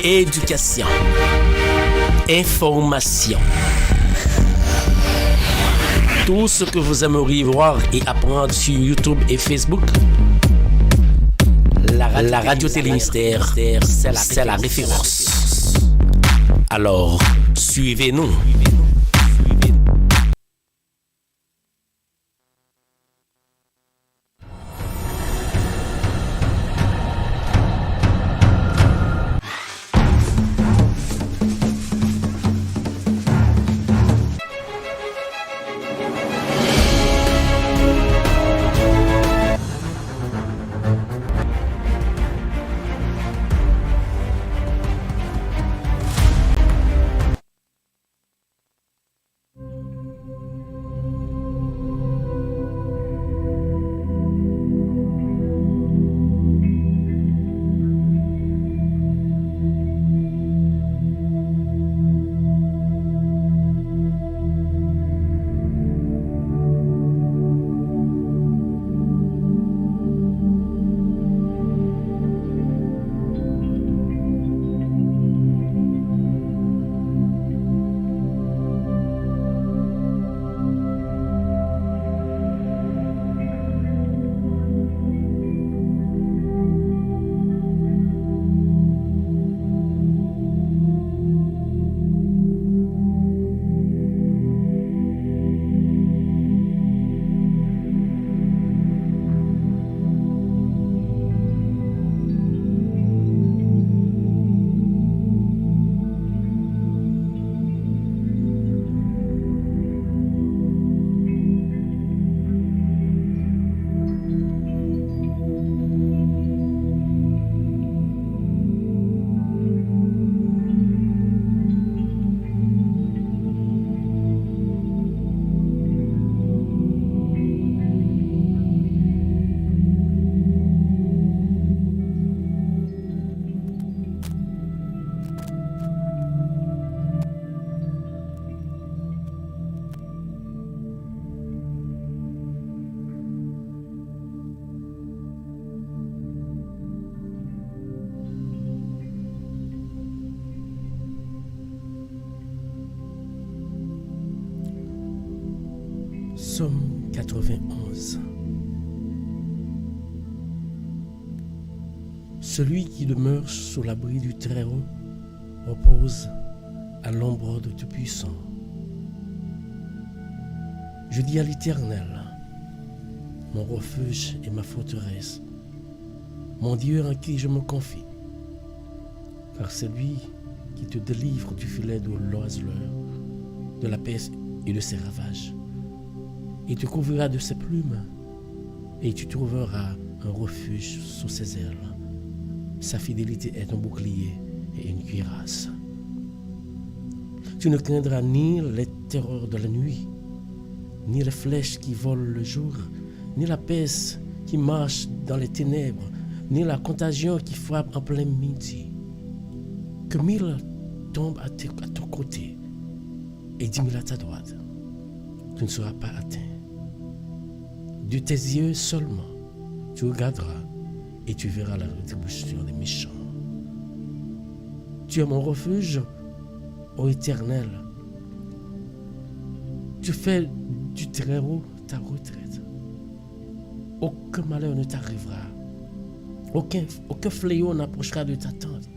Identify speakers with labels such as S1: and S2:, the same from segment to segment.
S1: Éducation. Information. Tout ce que vous aimeriez voir et apprendre sur YouTube et Facebook, la radio Télémystère, c'est la référence. Alors, suivez-nous. Psaume 91. Celui qui demeure sous l'abri du Très-Haut repose à l'ombre de Tout-Puissant. Je dis à l'Éternel, mon refuge et ma forteresse, mon Dieu en qui je me confie. Car c'est lui qui te délivre du filet de l'oiseleur, de la peste et de ses ravages. Il te couvrira de ses plumes et tu trouveras un refuge sous ses ailes. Sa fidélité est un bouclier et une cuirasse. Tu ne craindras ni les terreurs de la nuit, ni les flèches qui volent le jour, ni la peste qui marche dans les ténèbres, ni la contagion qui frappe en plein midi. Que 1000 tombent à ton côté et 10 000 à ta droite, tu ne seras pas atteint. De tes yeux seulement, tu regarderas et tu verras la rétribution des méchants. Tu es mon refuge, ô Éternel. Tu fais du Très-Haut ta retraite. Aucun malheur ne t'arrivera. Aucun fléau n'approchera de ta tente.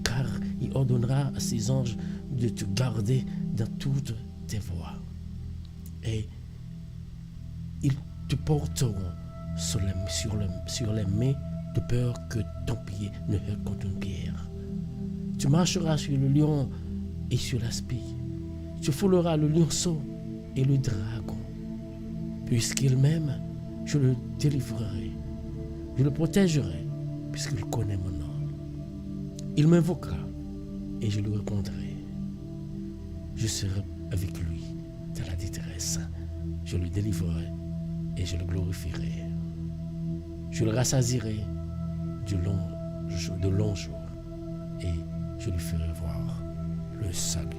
S1: Car il ordonnera à ses anges de te garder dans toutes tes voies. Et ils te porteront sur les mains de peur que ton pied ne heurte contre une pierre. Tu marcheras sur le lion et sur l'aspi. Tu fouleras le lionceau et le dragon. Puisqu'il m'aime, je le délivrerai. Je le protégerai, puisqu'il connaît mon nom. Il m'invoquera et je lui répondrai. Je serai avec lui dans la détresse. Je le délivrerai et je le glorifierai. Je le rassasierai de longs jours et je lui ferai voir le salut.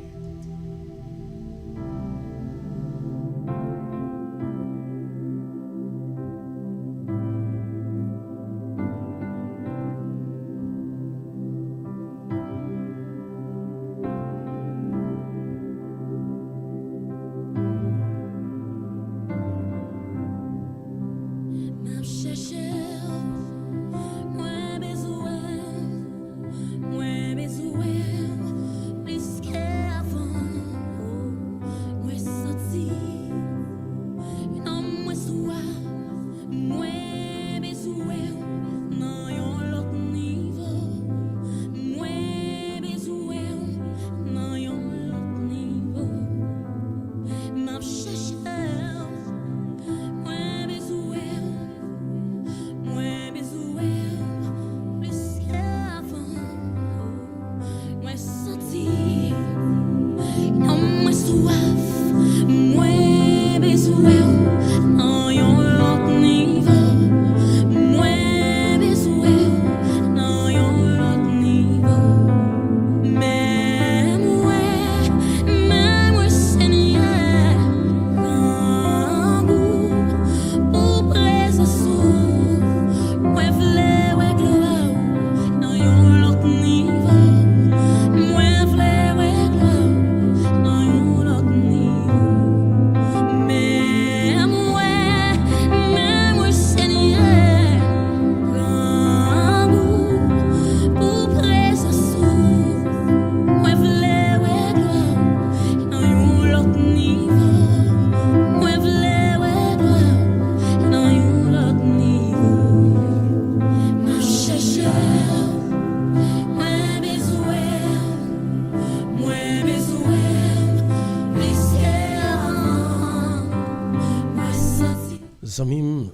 S1: Amis,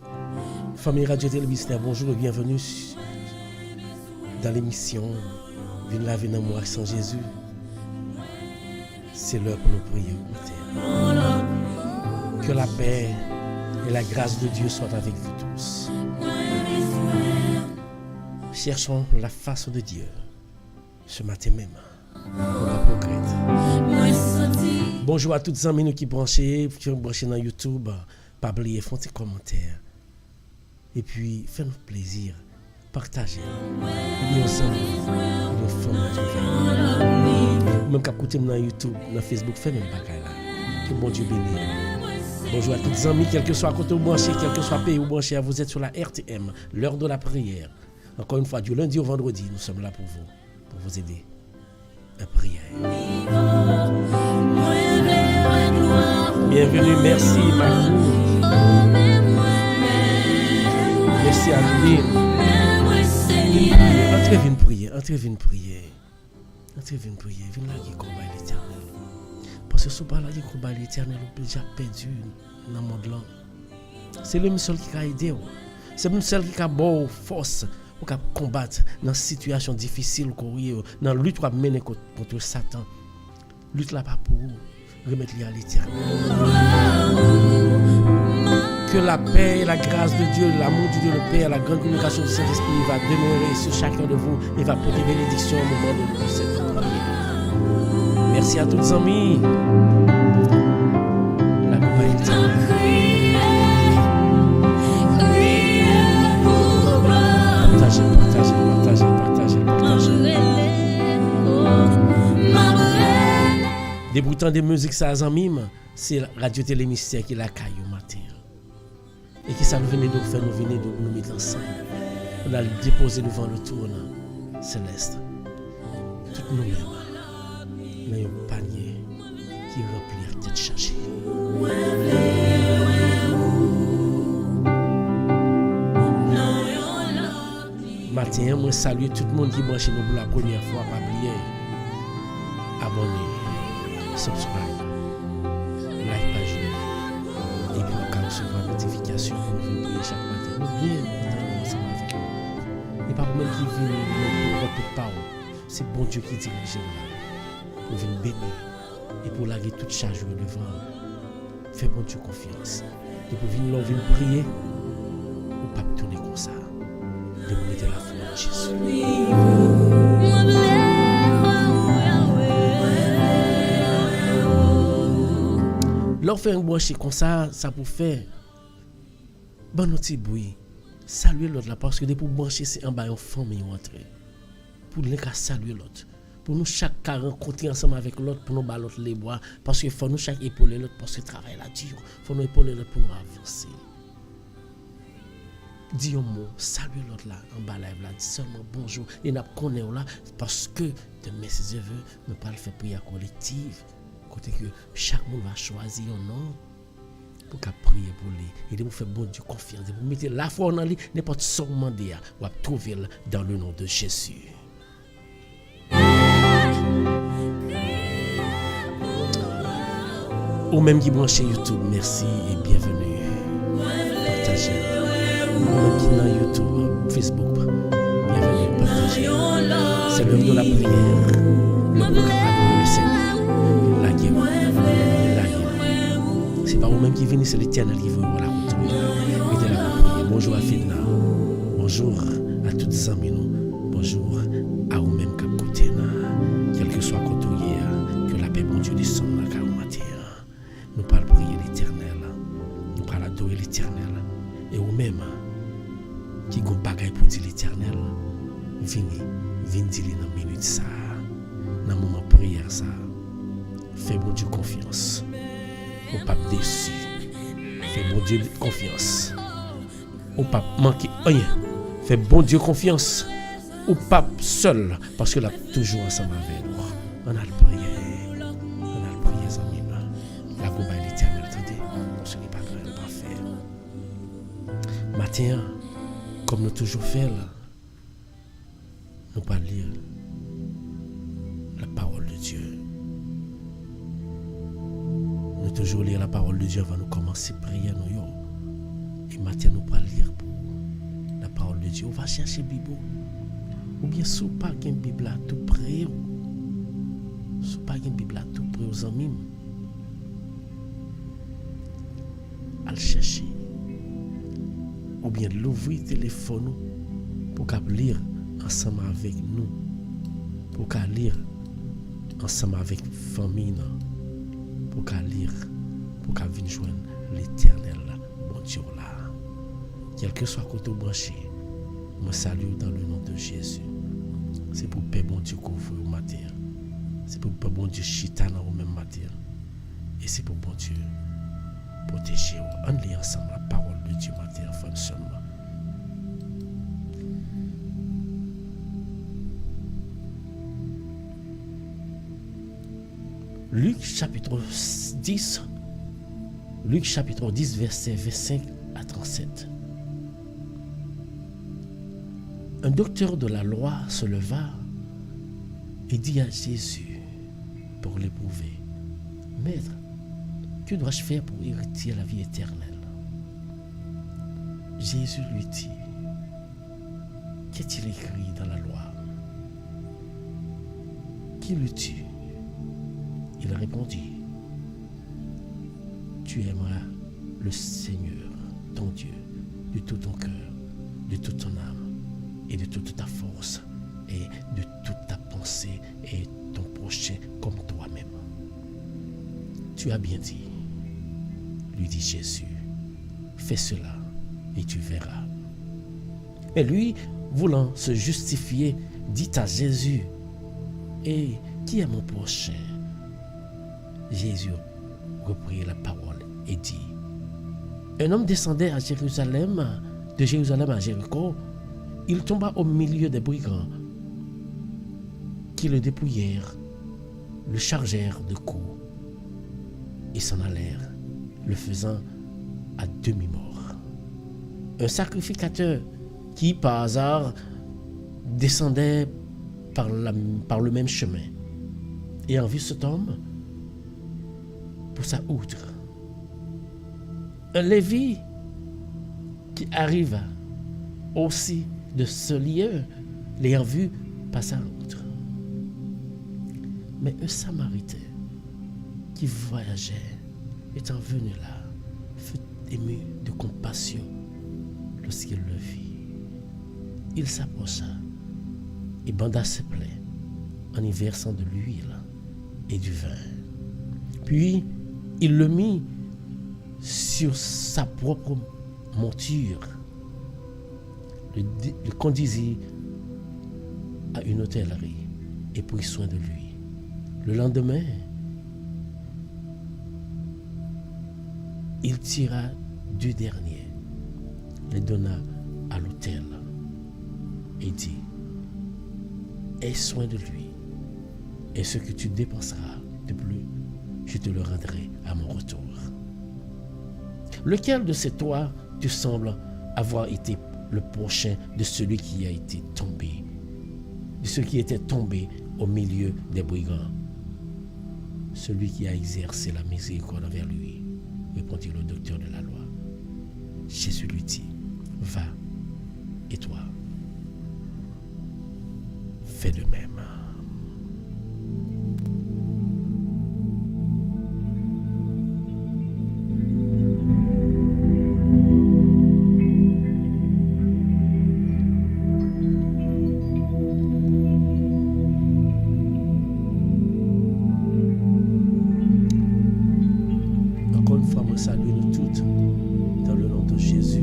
S1: famille Radio-Télévision, bonjour et bienvenue dans l'émission Viens laver dans moi sans Jésus. C'est l'heure pour nous prier. Que la paix et la grâce de Dieu soient avec vous tous. Cherchons la face de Dieu ce matin même. Bonjour à toutes les amis qui branchés dans YouTube. Pas oublier, faites des commentaires. Et puis, faites-nous plaisir. Partagez. Nous sommes une forme de même qu'à côté dans YouTube, dans Facebook, faites même bagaille là. Que bon Dieu bénisse. Bonjour à tous les amis, quel que soit côté où branché, quel que soit pays où branché, vous êtes sur la RTM, l'heure de la prière. Encore une fois, du lundi au vendredi, nous sommes là pour vous aider à prier. Bienvenue, merci, Marco. Entrez, viens prier. Entrez, viens prier. Viens là qui combat l'éternel. Parce que ce pas là qui combat l'éternel, on déjà perdu dans le monde là. C'est le seul qui a aidé. C'est le seul qui a bonne force pour combattre dans situation difficile dans la lutte qu'on mener contre Satan. Lutte là pas pour remettre à l'éternel. Que la paix et la grâce de Dieu, l'amour de Dieu, le Père, la grande communication du Saint-Esprit va demeurer sur chacun de vous et va porter bénédiction au moment de cette prière. Merci à tous les amis. La compagnie. Partagez. Déboutant de musique, ça a c'est Radio Télé Mystère qui la caille au matin. Et qui ça nous venait de faire, nous mettre ensemble. On a déposé devant le trône céleste. Tout nous-mêmes, dans un panier qui remplit la tête chargée. Matin, moi salue tout le monde qui branche nous pour la première fois. Pas oublier, abonnez, subscribe, like page et puis on peut recevoir notification pour vous prier chaque matin. Nous bien ensemble avec nous. Et pas vous-même qui vient pour votre parole. C'est bon Dieu qui dirige là. Pour venir bénir et pour laguer toute charge devant. Fais bon Dieu confiance. Et pour venir prier, ou pas tourner comme ça. De vous mettre la foi en Jésus. Leur faire un branché comme ça pour faire bon petit bruit. Saluer l'autre là parce que pour brancher c'est en bas une famille entrer. Pour les cas saluer l'autre. Pour nous chaque cas rencontrer ensemble avec l'autre pour nous battre l'autre les bois parce que faut nous chaque épauler l'autre parce que le travail là dur. Faut nous épauler l'autre pour nous avancer. Dis un mot, saluer l'autre là en bas live là, dis seulement bonjour et n'a connaît là parce que demain si Dieu veut, nous pas le faire prière collective. Côté que chaque monde va choisir un nom pour prier pour lui et de vous faire bon Dieu confiance, de vous mettre la foi dans lui, n'importe son demander ou à trouver dans le nom de Jésus. Ou même qui branche YouTube, merci et bienvenue. Partagez. Ou même qui dans YouTube, Facebook, bienvenue, partagez. C'est l'heure de la prière. Le monde qui a le Seigneur. C'est pas vous-même qui venez, c'est l'Éternel qui veut la retrouver. Bonjour à Fidna. Bonjour à toutes les amis. Bonjour à vous-même qui écoutez. Quel que soit côté, que la paix bon Dieu descende dans la matin. Nous parlons prier l'Éternel. Nous parlons adorer l'Éternel. Et vous-même qui ont bagaille pour dire l'Éternel, venez dire dans la minute ça. Dans le moment de prière ça. Fais bon Dieu confiance. Au pape déçu. Fais bon Dieu confiance. Au pape manquer rien. Fais bon Dieu confiance. Au pape seul. Parce que là, toujours ensemble avec nous. On a le prier. On a le prier, amis. La combat de l'Éternel, attendez. Ce n'est pas grave, ne pas faire. Matin, comme nous toujours fait, nous pas lire la parole de Dieu. Nous toujours lire la parole de Dieu avant de commencer à prier. Et maintenant, nous pas lire pour la parole de Dieu. On va chercher Bible. Ou bien, si vous n'avez pas une Bible à tout près, si vous n'avez pas une Bible à tout près aux amis, à le chercher. Ou bien, l'ouvrir le téléphone pour lire ensemble avec nous. Pour lire ensemble avec la famille. Pour lire, pour venir joindre l'Éternel, mon Dieu là. Quel que soit côté branché, je salue dans le nom de Jésus. C'est pour paix bon Dieu couvrir au matin. C'est pour paix bon Dieu chita dans le même matin. Et c'est pour bon Dieu protéger. On lit ensemble la parole de Dieu matin, enfin seulement. Luc chapitre 10, verset 25 à 37. Un docteur de la loi se leva et dit à Jésus pour l'éprouver, « Maître, que dois-je faire pour hériter la vie éternelle ?» Jésus lui dit, « Qu'est-il écrit dans la loi? Qui le tue ?» Il répondit, « Tu aimeras le Seigneur, ton Dieu, de tout ton cœur, de toute ton âme et de toute ta force et de toute ta pensée et ton prochain comme toi-même. » Tu as bien dit, lui dit Jésus, fais cela et tu verras. Et lui, voulant se justifier, dit à Jésus, et qui est mon prochain? Jésus reprit la parole et dit, un homme descendait de Jérusalem à Jéricho. Il tomba au milieu des brigands qui le dépouillèrent, le chargèrent de coups et s'en allèrent, le faisant à demi-mort. Un sacrificateur qui, par hasard, descendait par le même chemin, ayant vu cet homme, poussa outre. Un Lévi qui arriva aussi de ce lieu, l'ayant vu, passa outre. Mais un Samaritain qui voyageait, étant venu là, fut ému de compassion lorsqu'il le vit. Il s'approcha et banda ses plaies en y versant de l'huile et du vin. Puis il le mit sur sa propre monture, le conduisit à une hôtellerie et prit soin de lui. Le lendemain, il tira 2 derniers, les donna à l'hôtel et dit, aie soin de lui, et ce que tu dépenseras de plus, je te le rendrai à mon retour. Lequel de ces trois te semble avoir été le prochain de celui qui a été tombé, de ceux qui étaient tombés au milieu des brigands? Celui qui a exercé la miséricorde envers lui, répondit le docteur de la loi. Jésus lui dit, va, et toi, fais de même. Salue nous toutes dans le nom de Jésus.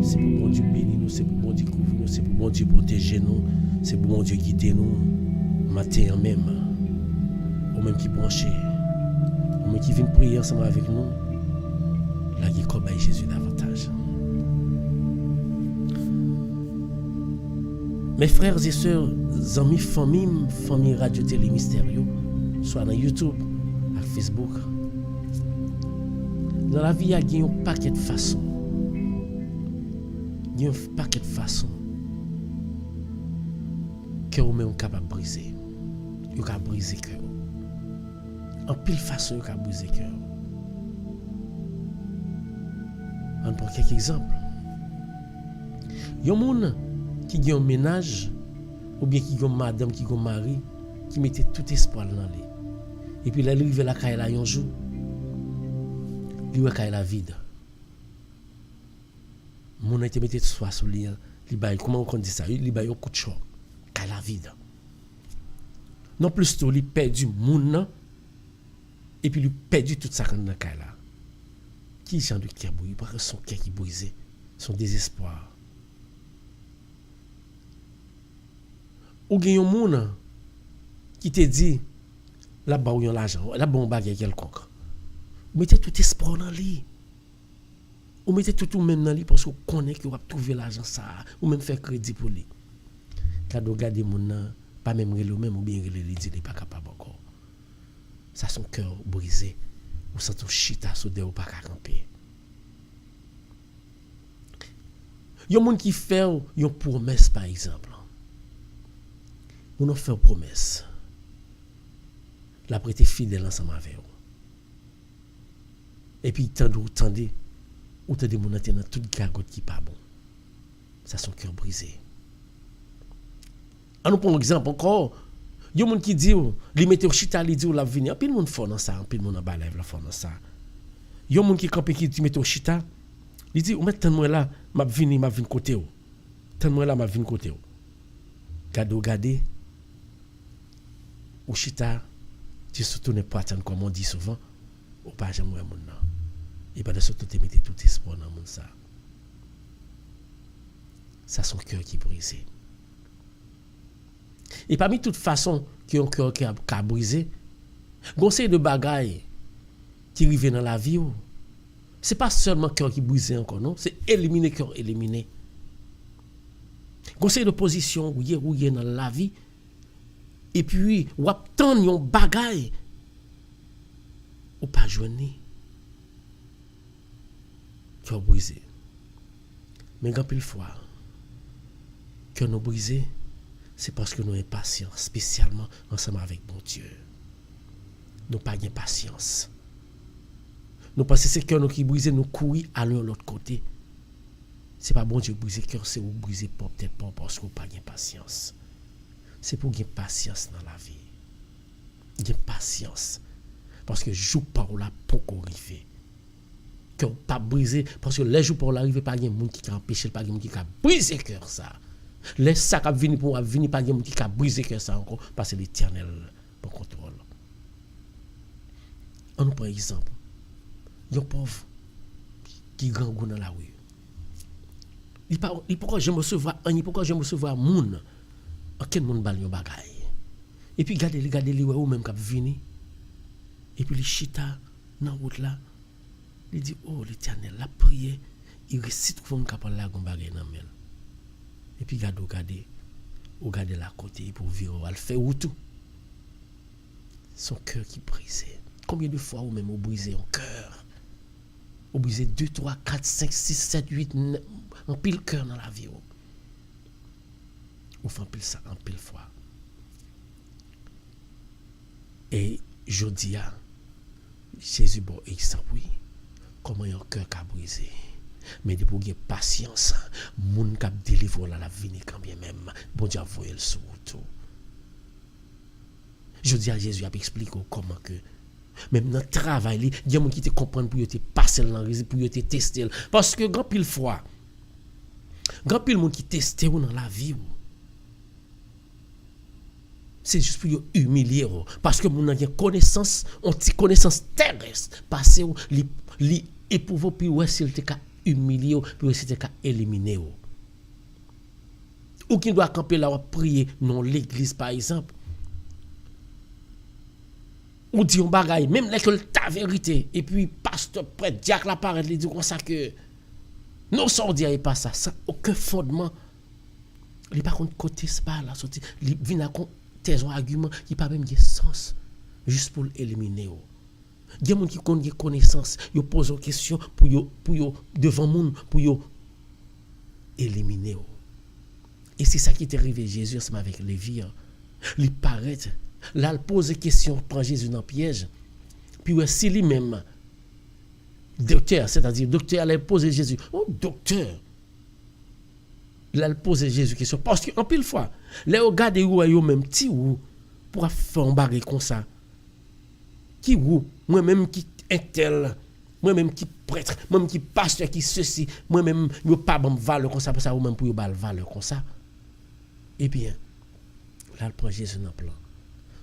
S1: C'est pour bon Dieu bénir nous, c'est pour bon Dieu couvrir nous, c'est pour bon Dieu protéger nous, c'est pour bon Dieu guider nous, matin en même, au même qui branché, au même qui vient prier ensemble avec nous, là qui cobaye Jésus davantage. Mes frères et sœurs, amis, famille Radio Télé Mystérieux, soit dans YouTube, à Facebook. Dans la vie, il y a un paquet de façons. Il y a un paquet de façons que vous-même capable de briser. Vous capable de briser le cœur. En pile façon, vous capable de briser le cœur. On prend quelques exemples. Il y a des gens qui ont un ménage, ou bien qui ont une madame, qui ont un mari, qui mettait tout espoir dans lui. Et puis là, il arrive à la caille un jour. Il y a la vide. Mon été mettait soit sur lui, comment on dit ça? Il y a un coup de choc. La vide. Non plus tout, il perdu mon et puis il perdu tout ça dans la là. Qui genre de cœur brisé? Parce que son cœur qui brisé, son désespoir. Ou il y a un monde qui te dit là-bas où il y a l'argent, là-bas on bague quelconque. Vous mettez tout espoir dans lui. Vous mettez tout même dans lui parce que vous connaissez que vous avez trouvé l'argent ça. Ou même faire crédit pour lui. Quand vous regardez mon nom, pas même le même ou bien il dit n'est pas capable encore. Ça son cœur brisé. Ou sent ton chita sous des ou pas camper. Yon moun qui fait une promesse par exemple. On a fait une promesse. La prêté fidèle ensemble avec vous. Et puis tendez ou tendez mon antenne dans toute gagote qui pas bon. Ça son cœur brisé. On nous prend un exemple encore. Yon moun qui dit li mette au chita li dit ou la venir. Pile moun fort dans ça, pile moun en bas lève la fort dans ça. Yon moun qui campe qui dit mette au chita, li dit ou mette moi là, m'a vini côté ou. Tan moi là m'a vini côté ou. Gade ou chita tu surtout ne pas attendre comme on dit souvent ou pas jamais moun nan. Et pas de surtout te mettre tout espoir dans moun ça. Ça son cœur qui brisé. Et parmi toute façon qui ont cœur qui a brisé, conseil de bagaille qui arrive dans la vie, c'est pas seulement cœur qui brisé encore, non, c'est éliminer cœur éliminé. Conseil de position rouillé dans la vie, et puis ou attendre yon bagaille ou pas joindre cœur brisé. Mais quand pile fois cœur nous brisé, c'est parce que nous sommes impatients, spécialement ensemble avec bon Dieu. Nous n'avons pas de patience. Nous pensons que c'est cœur qui brise, nous courir à l'autre côté. Ce n'est pas bon Dieu qui brise cœur, c'est vous briser peut-être pas parce que vous n'avez pas de patience. C'est pour gagner patience dans la vie. Gagner patience. Parce que jour par là, pour qu'on arrive. Cœur pas brisé, parce que les jours par là, arrive pas de monde qui a empêché, pas de monde qui a brisé cœur ça. Les sacs à venir pour venir pas de qui a brisé que ça encore parce que l'Éternel pour contrôle. On nous prend exemple. Un pauvre qui grand goût dans la rue. Il pourquoi je me recevoir il pourquoi je me recevoir moun en quel monde bal yon bagay. Et puis regardez li ou même qui venir. Et puis les chita dans route là. Il dit oh l'Éternel la prière, il récite comme capable la gon bagay nan men. Et puis regardez la côté pour vivre, elle fait où tout. Son cœur qui brise. Combien de fois ou même vous brisez un cœur? Vous brisez 2, 3, 4, 5, 6, 7, 8, 9, en pile cœur dans la vie. Ou fait en pile ça, en pile fois. Et je dis à Jésus, bon, exemple, oui, comment un cœur qui a brisé. Mais de pour gagner patience, moun k'ap délivre la vie quand bien même, bon Dieu a voyé le sous tout. Je dis à Jésus a expliqué comment que même dans le travail, il y a des gens qui te comprennent pour te passer dans la pour te tester parce que grand pile fois, grand pile monde qui teste dans la vie. C'est juste pour humilier parce que moun a une connaissance, on ti connaissance terrestre, passer li éprouver puis ouais s'il te humilier puis c'était qu'à éliminer ou qui doit camper là prier dans l'église par exemple ou dit on bagaille même là que ta vérité et puis pasteur prêtre diacre la parole il dit comme ça que non sans dire pas ça sans aucun fondement il pas contre côté c'est pas là sorti il vient à tes arguments qui pas même de sens juste pour éliminer il y a des gens qui ont des connaissances, ils posent des questions pour devant le monde, pour éliminer. Et c'est ça qui est arrivé Jésus ensemble avec Lévi. Il paraît, là, il pose des questions, prend Jésus dans le piège. Puis si lui-même, docteur, c'est-à-dire docteur, il pose Jésus, oh docteur, là, il pose Jésus question. Parce qu'en pile fois, là, regarde où même petit ou pour faire un bagage comme ça. Qui ou moi-même qui intel, moi-même qui prêtre, moi-même qui pasteur, qui ceci, moi-même yo pas bon valeur comme ça pour ça ou même pour yo bal valeur comme ça. Eh bien, là le prend Jésus dans plan.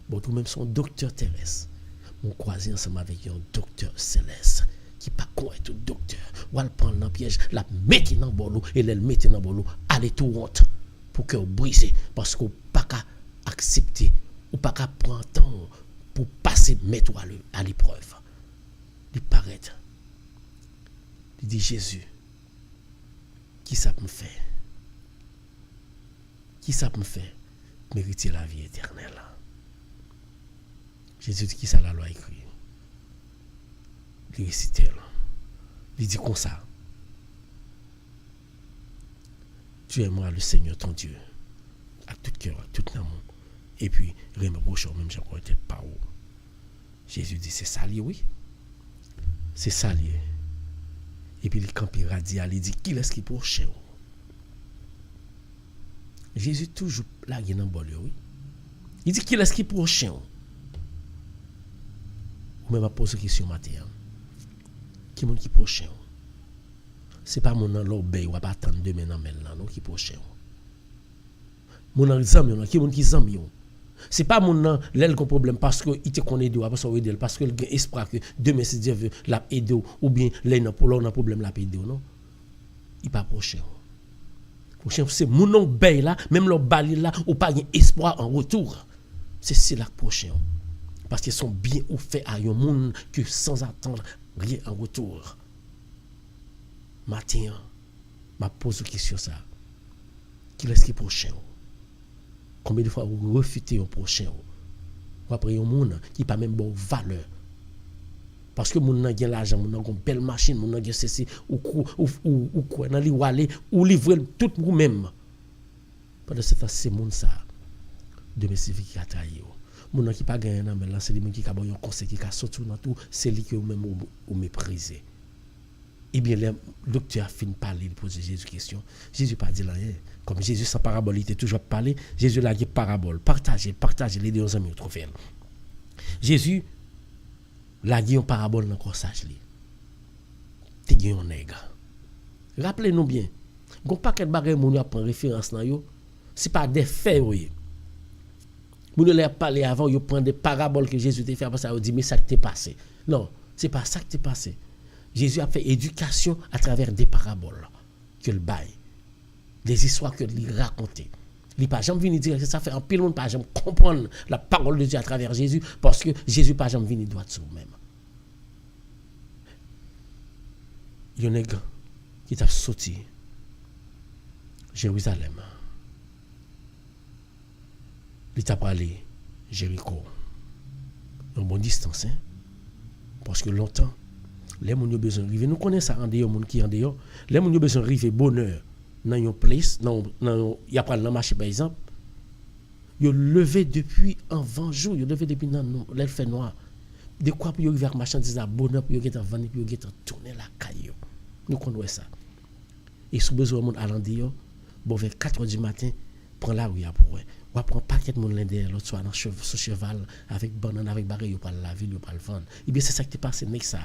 S1: Bon tout même son docteur terrestre, on croise ensemble avec un docteur céleste qui pas quoi tout docteur. Ou elle prend dans piège, la mettre dans bolo et elle mettre dans bolo, aller tout honte pour que briser parce qu'on pas qu'à accepter ou pas qu'à prendre temps pour passer mettre à l'épreuve. Il paraît. Il dit Jésus, qui ça me fait? Qui ça me fait mériter la vie éternelle? Jésus dit qui ça la loi écrit? Il récite. Il dit comme ça. tu aimeras le Seigneur ton Dieu à tout cœur, à tout amour. Et puis, remets prochain, même j'ai encore été par où. Jésus dit, c'est ça, oui. C'est ça, lié. Et puis, le camp radial, il dit, qui est-ce qui prochain? Jésus toujours là, il est dans le bol, oui. Il dit, qui est-ce qui prochain? Ou même à poser une question matin. Qui est qui prochain? C'est pas mon nom l'obéi ou pas attendre demain dans non qui prochain. Mon nom zami qui mon qui zami. C'est pas mon nom l'aile qu'on problème parce que il te connaît de parce que parce que il a espoir que demain si Dieu veut la aider ou bien l'aile pour l'on a problème la aider non. Il pas prochain. Prochain c'est mon nom obéi là même le bali là ou pas espoir en retour. C'est là prochain. Parce qu'ils sont bien ou fait à un monde que sans attendre rien en retour. Matin, je pose une question ça. Qui est-ce qui est prochain? Combien de fois vous refutez un prochain? Ou après un monde qui n'a pas même bonne valeur. Parce que mon a l'argent, mon a une belle machine, mon a ceci, ou quoi, dans ou aller, ou livrer tout vous-même. Pendant ce temps, c'est mon ça. De mes civiques qui a trahi. Mon qui pas gagné mais là c'est lui qui a bon conseil qui a sorti dans tout, c'est lui que même ou mépriser. Eh bien, le docteur a fini de parler, de poser Jésus question. Jésus n'a pas dit rien. Comme Jésus sans parabole, il était toujours parlé. Jésus l'a dit parabole. Partagez les deux amis au trophée. Jésus l'a dit en parabole dans le sage. Tu es un nègre. Rappelez-nous bien. Il n'y a pas de bagage qui prend référence dans yo. Ce n'est pas des faits. Vous ne l'avez pas parlé avant, vous prenez des paraboles que Jésus t'a fait, parce que vous dit, mais ça t'est passé. Non, ce n'est pas ça qui t'est passé. Jésus a fait éducation à travers des paraboles que le bail, des histoires que lui racontait. Il n'a pas jamais venu dire que ça fait un pile monde pas jamais comprendre la parole de Dieu à travers Jésus parce que Jésus n'a pas jamais venu droit sur lui-même. Il y a un gars qui t'a sorti Jérusalem. Il t'a parlé Jéricho. En bonne distance, hein? Parce que longtemps, les gens ont besoin d'arriver. Nous connaissons ça en dehors, les gens qui en dehors. Les gens ont besoin d'arriver bonheur dans une place, il y a pas dans marché par exemple. Ils ont levé depuis avant jour, ils ont levé depuis dans l'air fait noir. De quoi pour arriver à marchandise à bonheur, pour arriver à vendre, pour arriver à tourner la caillou. Nous connaissons ça. Et si besoin de monde allant dehors, bon vers 4h du matin, prend la rue pour eux. Ou prend paquet de monde l'un l'autre soit sur cheval avec banane avec barre, yo pas la ville, yo pas le vendre. Et bien c'est ça qui t'est passé avec ça.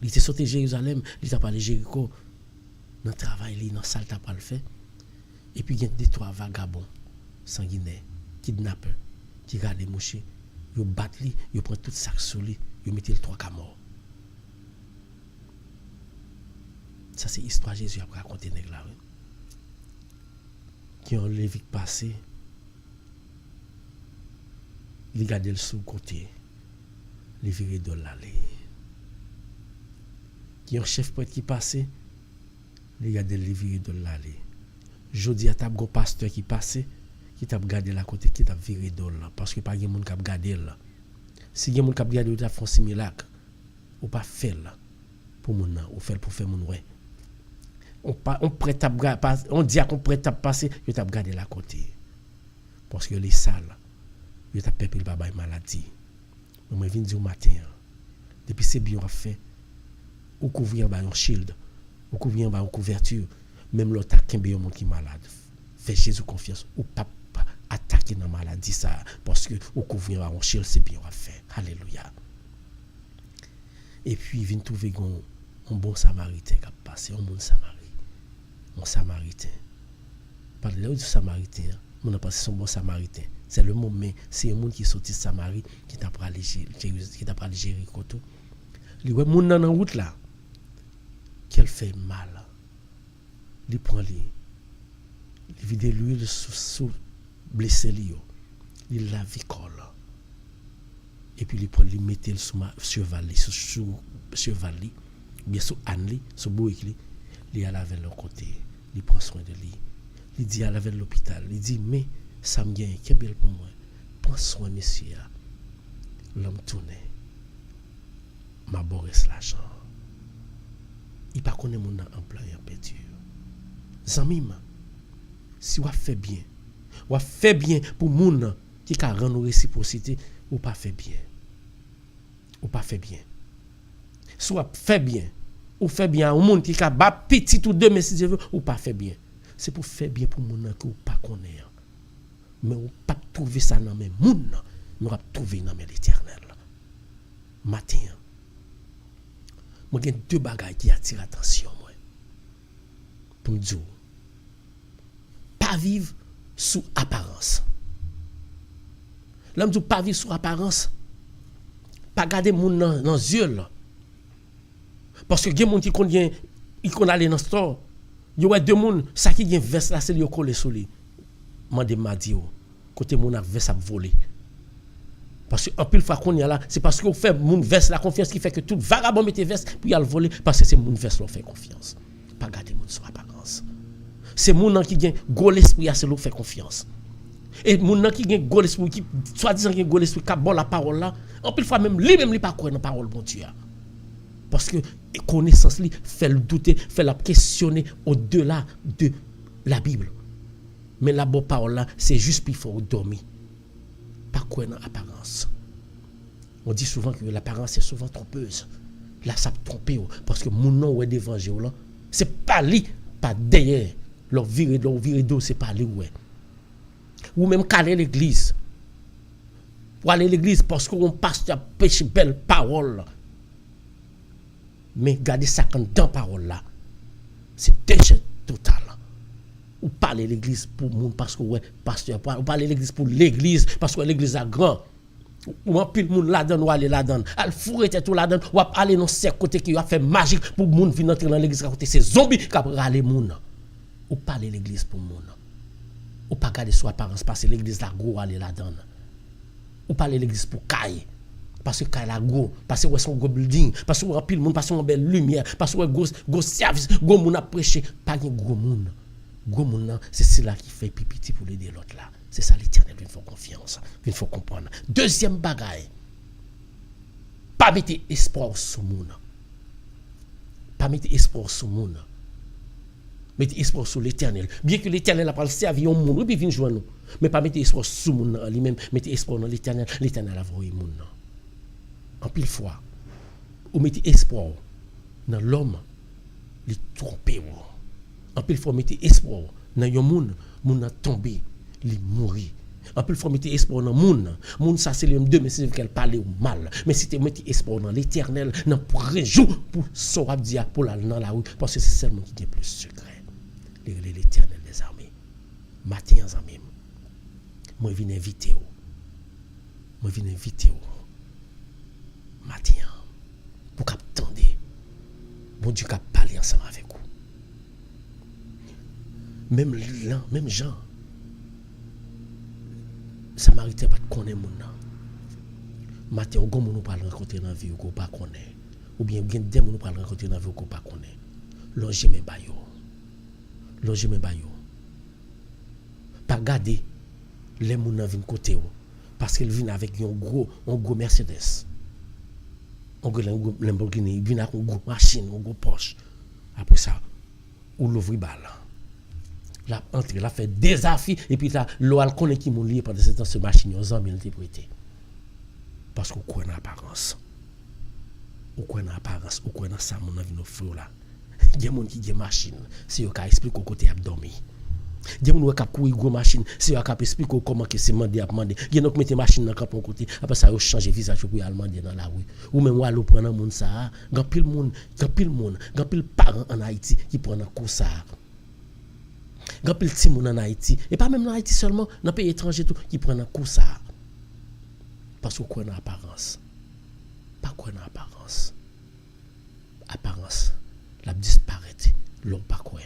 S1: Il était sorti Jérusalem, il t'a parlé Jéricho. Dans le travail, dans la salle, t'as pas le fait. Et puis il y a des trois vagabonds sanguinaires, kidnappeurs, qui gardent les mouches, ils battent lui, ils prennent tout sac sur lui, ils mettent le trois cas mort. Ça c'est l'histoire de Jésus a raconté nèg là. Qui ont levé passé, ils gardent le sous côté, les virés de l'allée. Qui ont chef prêtre qui passait, les gardent les virés de l'allée. Jodi a tab go pasteur qui passait, qui t'a gardé la côté qui t'a viré de là parce que pas de monde qui a gardé là. Si il y a monde qui a gardé t'a fait miracle ou pas faire là pour mon ou faire pour faire mon ouais. On prête à on dit qu'on prête à passer, je t'a gardé la côté. Parce que les salles, je t'a peuple pas bail maladie. Moi viens dire au matin. Depuis c'est bien fait ou couvrir ba un shield, ou couvrir ba une couverture, même l'autre qui est monde qui malade. Fais Jésus confiance ou pas attaquer dans maladie ça parce que ou couvrir ba un shield c'est bien fait. Alléluia. Et puis vient trouver un bon samaritain qui a passé, un bon samaritain. Un samaritain. Par là du samaritain, on a passé son bon samaritain. C'est le moment, c'est un monde qui est sorti de Samarie qui t'a parlé Jéricho. Il voit monde dans la route là. Qu'elle fait mal. Il prend lui. Il vide l'huile sous blessé lui. Il la vicole. Et puis il prend lui mettre le sous cheval bien sous âne sous boïk il a lavé le côté, il prend soin de lui. Il dit à laver l'hôpital, il dit mais ça me gagne, qu'est belle pour moi. Prends soin monsieur. L'homme tourne. M'a borès l'argent. Il pas connaît mon employé en peinture. Zamim, si vous faites bien, vous faites bien pour moun qui a rendre réciprocité, ou pas fait bien. Ou pas fait bien. Soit fait bien, ou fait bien au monde qui a bas petit ou deux mais si je veux, ou pas fait bien. C'est pour faire bien pour moun que ou pas connaître. Mais ou pas trouver ça dans mes moun, mais on trouver dans l'Éternel. Matin. Moi j'ai deux bagages qui attirent l'attention moi. Pour me dire pas vivre sous apparence. L'homme dit pas vivre sous apparence. Pas garder moun dans les yeux là. Parce que gen moun qui connaît il connaît aller dans store. Yo ouais deux moun ça qui gen veste là c'est li collé sur lui. Mande m'a dit côté moun ak veste a volé. Parce que en pile fois qu'on y a là, c'est parce qu'on fait moun veste la confiance qui fait que tout vagabond mette veste puis il a le voler parce que c'est moun veste l'on fait confiance. Pas garder moun sous apparence. C'est moun qui gen gros l'esprit à c'est l'on fait confiance. Et moun qui gen gros l'esprit qui soi-disant gen gros l'esprit qui bon la parole là, en pile fois même lui pas croire dans parole bon Dieu. Parce que connaissance li fait le douter, fait la questionner au-delà de la Bible. Mais la bonne parole là, c'est juste puis faut dormir. Pas quoi dans apparence. On dit souvent que l'apparence est souvent trompeuse. Là ça trompe parce que mon nom ouais d'évangile là, c'est pas lui, pas derrière. Leur virer d'eau, c'est pas lui ouais. Ou même caler l'église. Pour aller à l'église parce qu'on pasteur pêche belle parole. Mais garder ça dans parole là. C'est déchet total. Ou parler à l'église pour moun parce que ouais pasteur ou parler à l'église pour l'église parce que l'église a grand. Ou en pile moun la donne ou aller la donne. Al fourrer tout la donne ou aller dans ces côtés qui a fait magique pour moun venir entrer dans l'église côté c'est zombie qui râler moun. Ou parler à l'église pour moun. Ou pas garder son apparence parce que l'église la gros aller la donne. Ou parler à l'église pour caille. Parce que quand la go, parce que son gros building, parce que rempli le monde, parce que belle lumière, parce que gros service, gros monde a prêché, pas de gros monde. Gros monde c'est cela qui fait pipiti pour aider l'autre là. C'est ça l'Éternel, il faut confiance, il faut comprendre. Deuxième bagaille. Pas mettre espoir sur monde. Pas mettre espoir sur monde. Mettez espoir sur l'Éternel. Bien que l'Éternel a pas le servi au monde, puis vient joindre nous. Mais pas mettre espoir sur monde lui-même, mettez espoir dans l'Éternel, l'Éternel a envoyé monde. En pile fois, ou mettez espoir dans l'homme, il tromper. En pile fois, mettez espoir dans yon moun a tombé, il mourir. En pile fois, mettez espoir dans moun ça c'est le deux mais c'est qu'elle parle ou mal. Mais si tu mettez espoir dans l'Éternel, dans pour jour pour sauver dia pour la dans la rue parce que c'est seulement qui a plus secret. L'Éternel des armées. Matin en amis. Moi viens inviter vous. Moi viens inviter vous. Matin pour qu'attendre bon Dieu qu'a parler ensemble avec vous même là même Jean Samaritain pas connaît mon nom matin au gon nous pas rencontrer dans vie ou pas connaît ou bien des nous pas rencontrer dans vie ou pas connaît loger mes bayo pas garder les moun nan vinn côté parce qu'il vient avec un gros Mercedes. On a un Lamborghini, il vient avec une grosse machine, une grosse Porsche. Après ça, on l'ouvre balle. La entre, la fait des affaires et puis là, l'eau connaît qui m'ont lié pendant ce temps ce machine, aux hommes il était prêté. Parce qu'on connaît l'apparence. On connaît l'apparence, on connaît ça mon avis nos frères là. Il y a des gens qui ont machine, c'est eux qui expliquent au côté abdomen. Il y a des gens qui ont une grosse machine, c'est eux qui expliquent comment que c'est mandé à demander. Il y a des gens qui mettent machine dans le côté, après ça ils changent visage pour aller demander dans la rue. Ou même aller prendre un monde ça, grand pile monde, grand pile parents en Haïti qui prennent un coup ça. Grand pile petit monde en Haïti et pas même en Haïti seulement, dans pays étranger tout qui prennent un coup ça. Parce qu'on connaît l'apparence. Pas connaît l'apparence. Apparence, la disparaît, l'on pas quoi.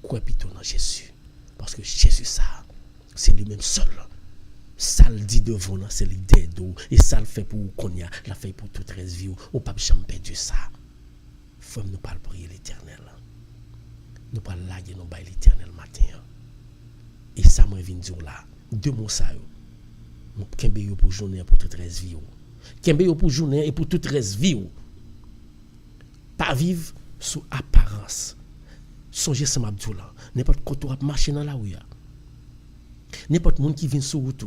S1: Quoi plutôt dans Jésus. Parce que Jésus ça, c'est lui-même seul. Ça le dit devant nous, c'est l'idée d'eau. Et ça le fait pour qu'on y a, la fait pour toute reste vie. Ou pas jamais perdu ça. Faut nous pas prier l'Éternel. Nous pas laguer nous bailler l'Éternel matin. Et ça me vient dire là, deux mots ça yo. Nous kembe yo pour journée pour toute reste vie. Kembe yo pour journée et pour toute reste vie. Pas vivre sous apparence. songez ça m'abdou là. N'importe quand tu vas marcher dans la rue. N'importe monde qui vient sur route.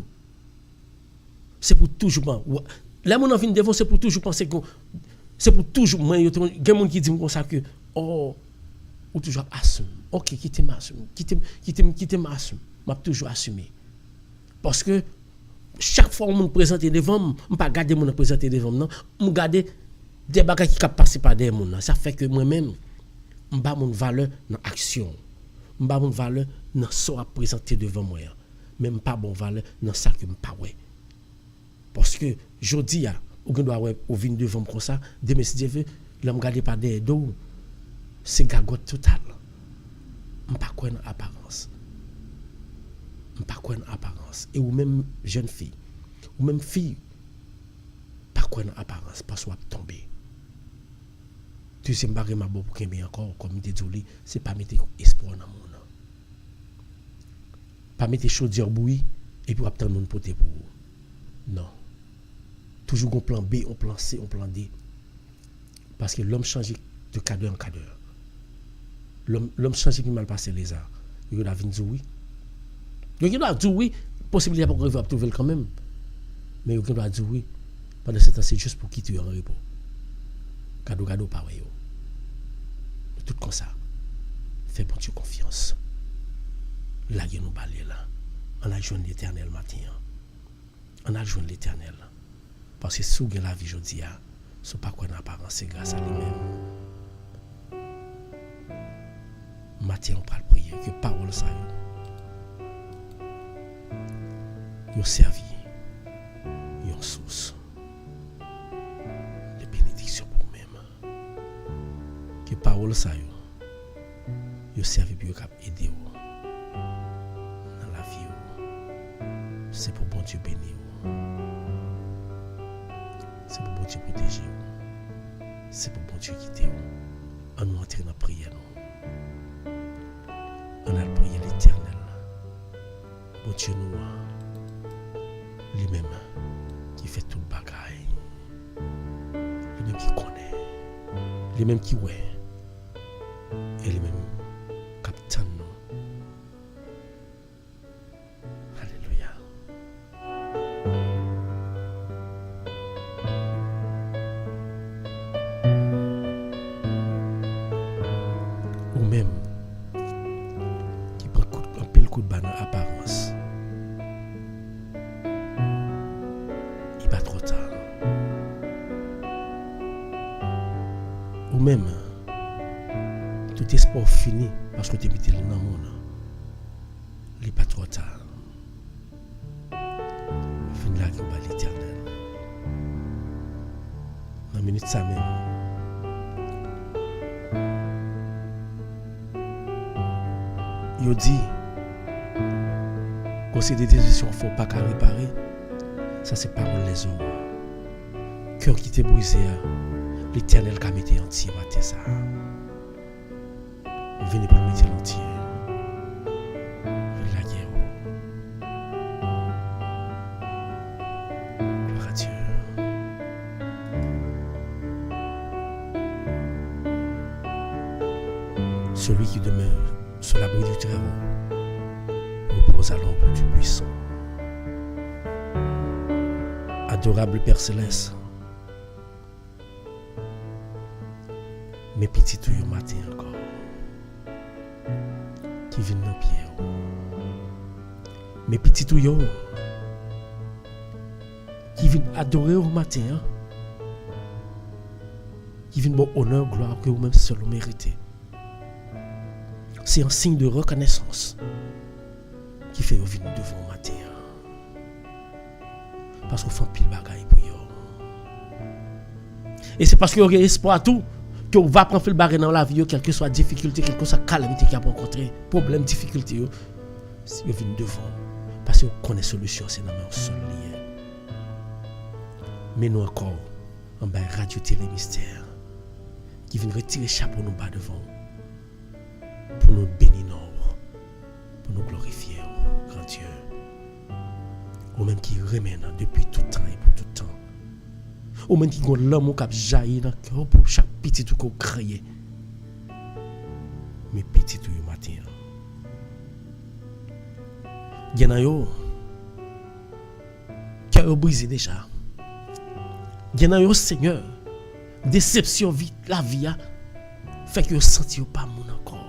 S1: C'est pour toujours là mon envie devant c'est pour toujours penser que c'est pour toujours moi il y a des monde qui dit comme ça que oh ou toujours assume. OK, quittez m'assume. Quittez m'assume. M'a toujours assumé. Parce que chaque fois on me présente devant, on pas garder mon présenter devant non, on garder des bagages qui cap passer par derrière mon. Ça fait que moi-même on ba mon valeur dans action. On ba mon valeur dans ça à présenter devant moi. Même pas bon valeur dans ça que me pas ouais. Parce que jodi a ou doit ouais ou vinn devant comme ça, demain si Dieu veut, l'homme garder pas derrière dos. C'est gagote total. On pas quoi dans apparence. On pas quoi dans apparence et ou même jeune fille ou même fille pas quoi dans apparence parce qu'on tomber. Tu sais m'barrer ma bon pour qu'il encore comme dit Joli, c'est pas mettre espoir dans monde. Pas mettre chaudière bouillie et puis attendre monde porter pour. Non. Toujours un plan B, un plan C, un plan D. Parce que l'homme change de cadre en cadre. L'homme change qui mal passé les arts. Il doit venir dire oui. Il doit dire oui. Possibilité pour arriver à trouver quand même. Mais il doit dire oui. Pendant ce temps, c'est juste pour quitter en repos. Cadeau pas ouais. Tout comme ça. Fais bon Dieu confiance. Là, il nous balé là. On a joint l'éternel matin. On a joint l'éternel. Parce que si vous avez la vie aujourd'hui, ce n'est pas quoi d'apparence, c'est grâce à lui-même. Matin, on parle prier, que parole ça y servi, y source de bénédiction pour vous-même. Que parole ça y servi pour aider dans la vie. C'est pour bon Dieu bénir. C'est pour bon Dieu protéger. C'est pour bon Dieu quitter. On nous entrer dans la prière. On a prié l'éternel. Bon Dieu nous, lui-même qui fait tout le bagaille. Lui-même qui connaît. Lui-même qui ouais. Et lui-même capitaine nous. Alléluia. Ou même qui prend un peu le coup de bain dans l'apparence. Il pas trop tard. Ou même tout espoir fini parce que tu es mis dans le monde. Il pas trop tard. Fin là qui va l'éternel. Dans une minute ça même. Il dit, quand c'est des décisions qu'il ne faut pas réparer, ça c'est parole les hommes. Cœur qui t'est brisé, l'éternel qui a mis entier, matin ça. Venez pour le mettre entier. La guerre. Gloire à Dieu. Celui qui demeure sur l'abri du Très-Haut repose à l'ombre du Puissant. Adorable Père Céleste, mes petits tuyaux matin encore, qui viennent dans le pied. Mes petits tuyaux, qui viennent adorer au matin, qui viennent bon honneur, gloire que vous-même seul vous méritez. C'est un signe de reconnaissance qui fait vous venir devant le matin. Parce qu'on fait un pile bagaille pour vous. Et c'est parce que vous avez espoir à tout que vous va prendre le bagaille dans la vie, quelle que soit la difficulté, quelle que soit la calamité qu'il y a rencontré, problème, difficulté, si vous venez devant. Parce que vous connaissez la solution, c'est dans le seul lien. Mais nous encore, en bas, Radio Télé Mystère, qui vient retirer le chapeau nous bas devant. Pour nous bénir, pour nous glorifier, grand Dieu. Ou même qui remène depuis tout temps et pour tout temps. Ou même qui a l'amour qui a jailli dans le cœur pour chaque petit tout qu'on crée. Mais petit tout le matin. Gen yo cœur brisé déjà. Gen yo Seigneur, déception vite la vie a fait que yo senti yo pas moun encore.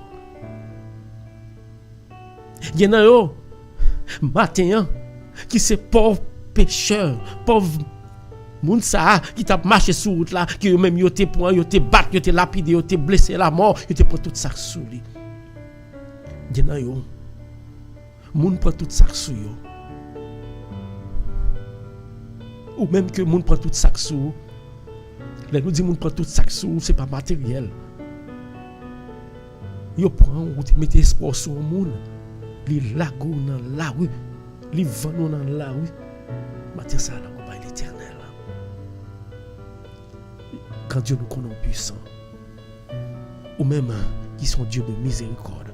S1: Gen yo matin qui c'est pauvre pécheur, pauvre moun sa qui t'a marché sur route là, qui yo même yo te prend, yo te bat, yo te lapidé, yo te blessé la mort, yo te prend tout ça sous lui. Gen yo moun prend tout ça sous yo. Ou même que moun prend tout ça sous. Là nous dit moun prend tout ça sous, c'est pas matériel. Yo prend ou te mette espoir sur moun, li lago dans la rue, li vano dans la rue. Matin ça là on va l'Éternel. Quand Dieu nous connaît puissant, ou même qui sont Dieu de miséricorde,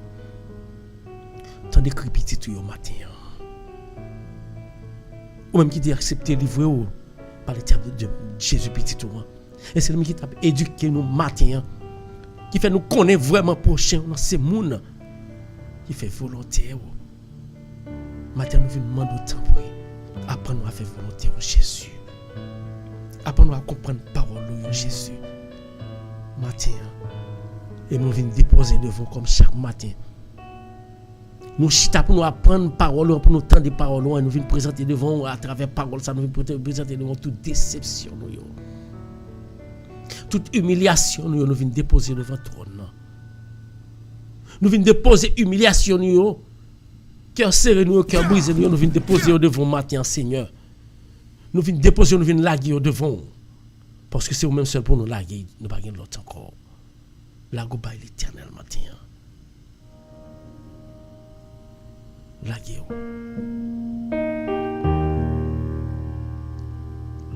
S1: t'en écrit petit tout au matin, ou même qui dit accepter livrer par l'Éternel de Jésus petit tout, et c'est lui qui t'a éduqué nous matin, qui fait nous connaître vraiment prochain dans ces mondes, qui fait volonté. Matin nous venons demander au temps pour apprendre à faire volonté au Jésus. Apprendre à comprendre la parole de Jésus. Matin. Et nous venons déposer devant comme chaque matin. Nous chita pour nous apprendre la parole, pour nous tendre des paroles, et nous venons présenter devant à travers la parole, ça nous venons présenter devant toute déception. Toute humiliation, nous venons déposer devant le trône. Nous venons déposer humiliation, cœur serré, cœur brisé, nous venons déposer devant matin, Seigneur. Nous venons déposer, nous venons laguer devant. Parce que c'est vous-même seul pour nous laguer, nous ne pouvons pas l'autre encore. Lago by l'Éternel matin. Laguer.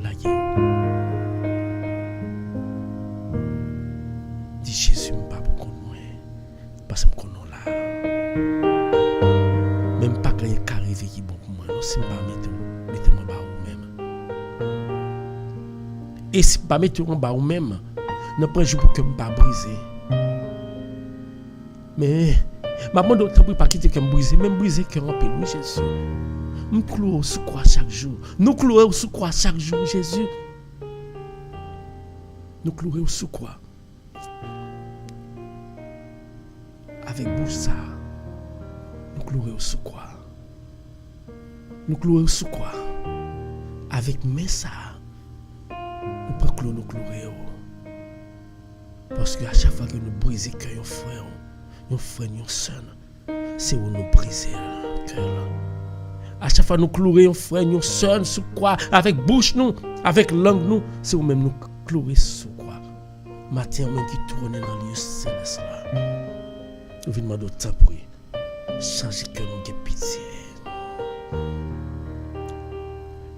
S1: Laguer. Dis Jésus, je ne sais pas pour moi. Parce que je connais là. Même pas que il arrive qui est bon pour moi. Non, si je ne mettez-moi en bas ou même. Et si je ne mettez-moi en bas ou même, ne pas jouer pour que je ne me brise. Mais, maman d'autre pas quitter que me briser, même briser cœur en paix, oui Jésus. Nous clouons sous croix chaque jour. Nous clouons sous croix chaque jour, Jésus. Nous clouons sous croix. Avec bouche ça. Nous clouons sous croix. Nous clouons sous croix. Avec main ça. Nous prenons clouer, nous clouons. Parce que à chaque fois que nous brisons le cœur, nos frères, nos sœurs, c'est où nous brisons le cœur. À chaque fois que nous clouons nos frères, nos sœurs, sous quoi, avec bouche nous, avec langue nous, c'est où même nous clouons sous quoi. Matin, même qui tourne dans le lieu céleste là. Nous venons demander autant pour changer que nous ayons pitié.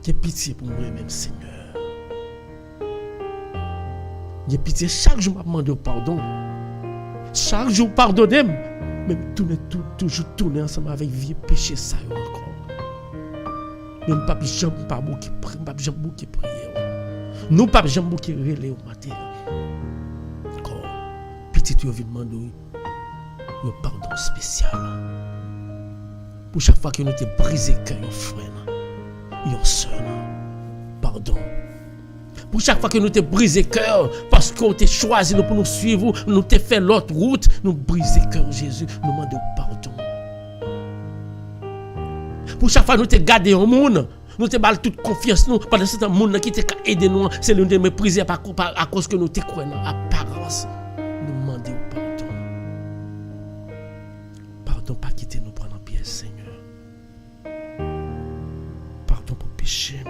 S1: J'ai pitié pour moi-même, Seigneur. J'ai pitié chaque jour, je demande pardon. Chaque jour, pardonnez-moi. Même toujours tourner ensemble avec vieux péché, ça encore. Même pas jamais pas beaucoup prier. Nous pas jamais beaucoup relais au matin. Encore. Petit, tu veux demander un pardon spécial. Pour chaque fois que nous t'ai brisé cœur, un frère, un soeur, pardon. Pour chaque fois que nous t'ai brisé cœur, parce qu'on t'a choisi pour nous suivre, nous t'ai fait l'autre route, nous brisé cœur Jésus, nous demandons pardon. Pour chaque fois que nous t'ai gardé au monde, nous t'ai balle toute confiance nous, pendant ce temps monde qui t'a aidé nous, c'est nous de mépriser à cause que nous t'ai cru dans apparence. Nous demandons pardon. Pardon pas quitter nous prendre en pièce, Seigneur. Pardon pour péché.